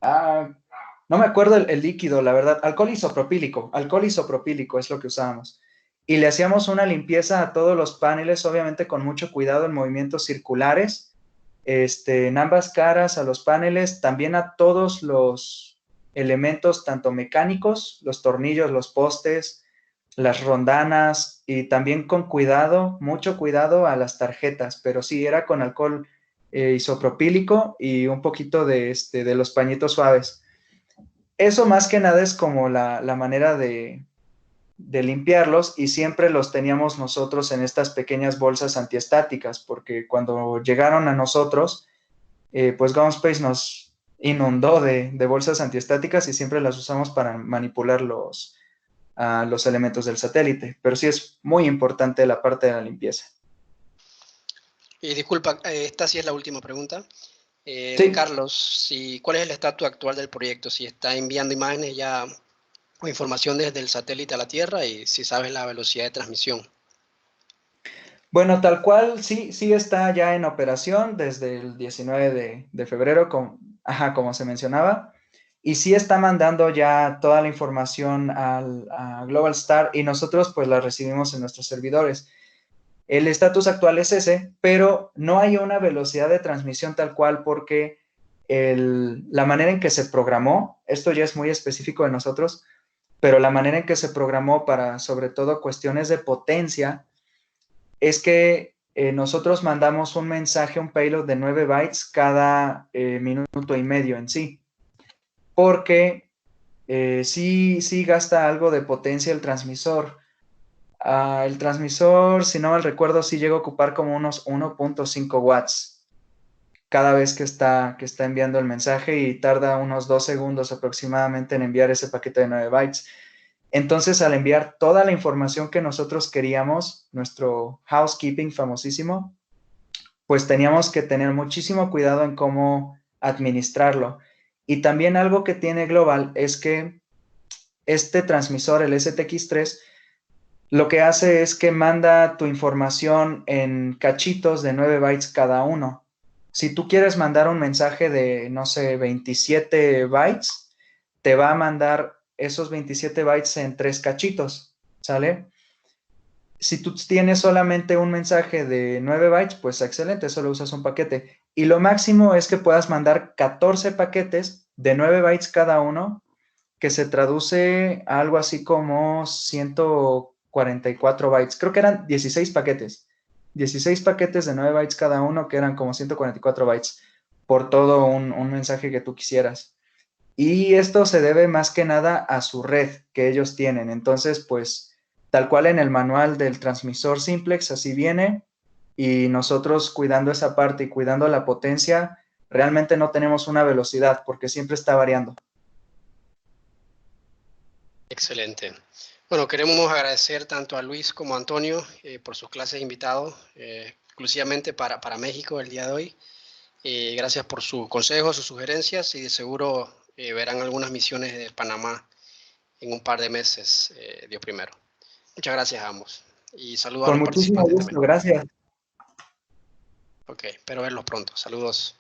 [SPEAKER 4] no me acuerdo el líquido, la verdad, alcohol isopropílico es lo que usábamos. Y le hacíamos una limpieza a todos los paneles, obviamente con mucho cuidado en movimientos circulares, en ambas caras a los paneles, también a todos los elementos, tanto mecánicos, los tornillos, los postes, las rondanas, y también con cuidado, mucho cuidado a las tarjetas, pero sí era con alcohol isopropílico y un poquito de los pañitos suaves. Eso más que nada es como la manera de limpiarlos, y siempre los teníamos nosotros en estas pequeñas bolsas antiestáticas, porque cuando llegaron a nosotros, pues GomSpace nos inundó de bolsas antiestáticas y siempre las usamos para manipular los elementos del satélite. Pero sí es muy importante la parte de la limpieza.
[SPEAKER 1] Y disculpa, esta sí es la última pregunta.
[SPEAKER 4] Sí.
[SPEAKER 1] Carlos, ¿cuál es el estatus actual del proyecto? Si está enviando imágenes ya o información desde el satélite a la Tierra, y si sabes la velocidad de transmisión.
[SPEAKER 4] Bueno, tal cual, sí está ya en operación desde el 19 de febrero, como se mencionaba, y sí está mandando ya toda la información a Globalstar, y nosotros pues la recibimos en nuestros servidores. El estatus actual es ese, pero no hay una velocidad de transmisión tal cual, porque la manera en que se programó, esto ya es muy específico de nosotros, pero la manera en que se programó para sobre todo cuestiones de potencia, es que nosotros mandamos un mensaje, un payload de 9 bytes cada minuto y medio en sí, porque sí gasta algo de potencia el transmisor. El transmisor, si no mal recuerdo, sí llega a ocupar como unos 1.5 watts cada vez que está enviando el mensaje, y tarda unos 2 segundos aproximadamente en enviar ese paquete de 9 bytes. Entonces, al enviar toda la información que nosotros queríamos, nuestro housekeeping famosísimo, pues teníamos que tener muchísimo cuidado en cómo administrarlo. Y también algo que tiene Global es que este transmisor, el STX3, lo que hace es que manda tu información en cachitos de 9 bytes cada uno. Si tú quieres mandar un mensaje de, no sé, 27 bytes, te va a mandar esos 27 bytes en 3 cachitos, ¿sale? Si tú tienes solamente un mensaje de 9 bytes, pues excelente, solo usas un paquete. Y lo máximo es que puedas mandar 14 paquetes de 9 bytes cada uno, que se traduce a algo así como 144 bytes. Creo que eran 16 paquetes. 16 paquetes de 9 bytes cada uno, que eran como 144 bytes por todo un mensaje que tú quisieras. Y esto se debe más que nada a su red que ellos tienen. Entonces, pues, tal cual en el manual del transmisor simplex, así viene. Y nosotros cuidando esa parte y cuidando la potencia, realmente no tenemos una velocidad porque siempre está variando.
[SPEAKER 1] Excelente. Bueno, queremos agradecer tanto a Luis como a Antonio por sus clases invitados, exclusivamente para México el día de hoy. Gracias por sus consejos, sus sugerencias y de seguro verán algunas misiones de Panamá en un par de meses, Dios primero. Muchas gracias a ambos y saludos a
[SPEAKER 4] Con
[SPEAKER 1] los
[SPEAKER 4] muchísimo
[SPEAKER 1] participantes
[SPEAKER 4] gusto,
[SPEAKER 1] también.
[SPEAKER 4] gracias.
[SPEAKER 1] Ok, espero verlos pronto. Saludos.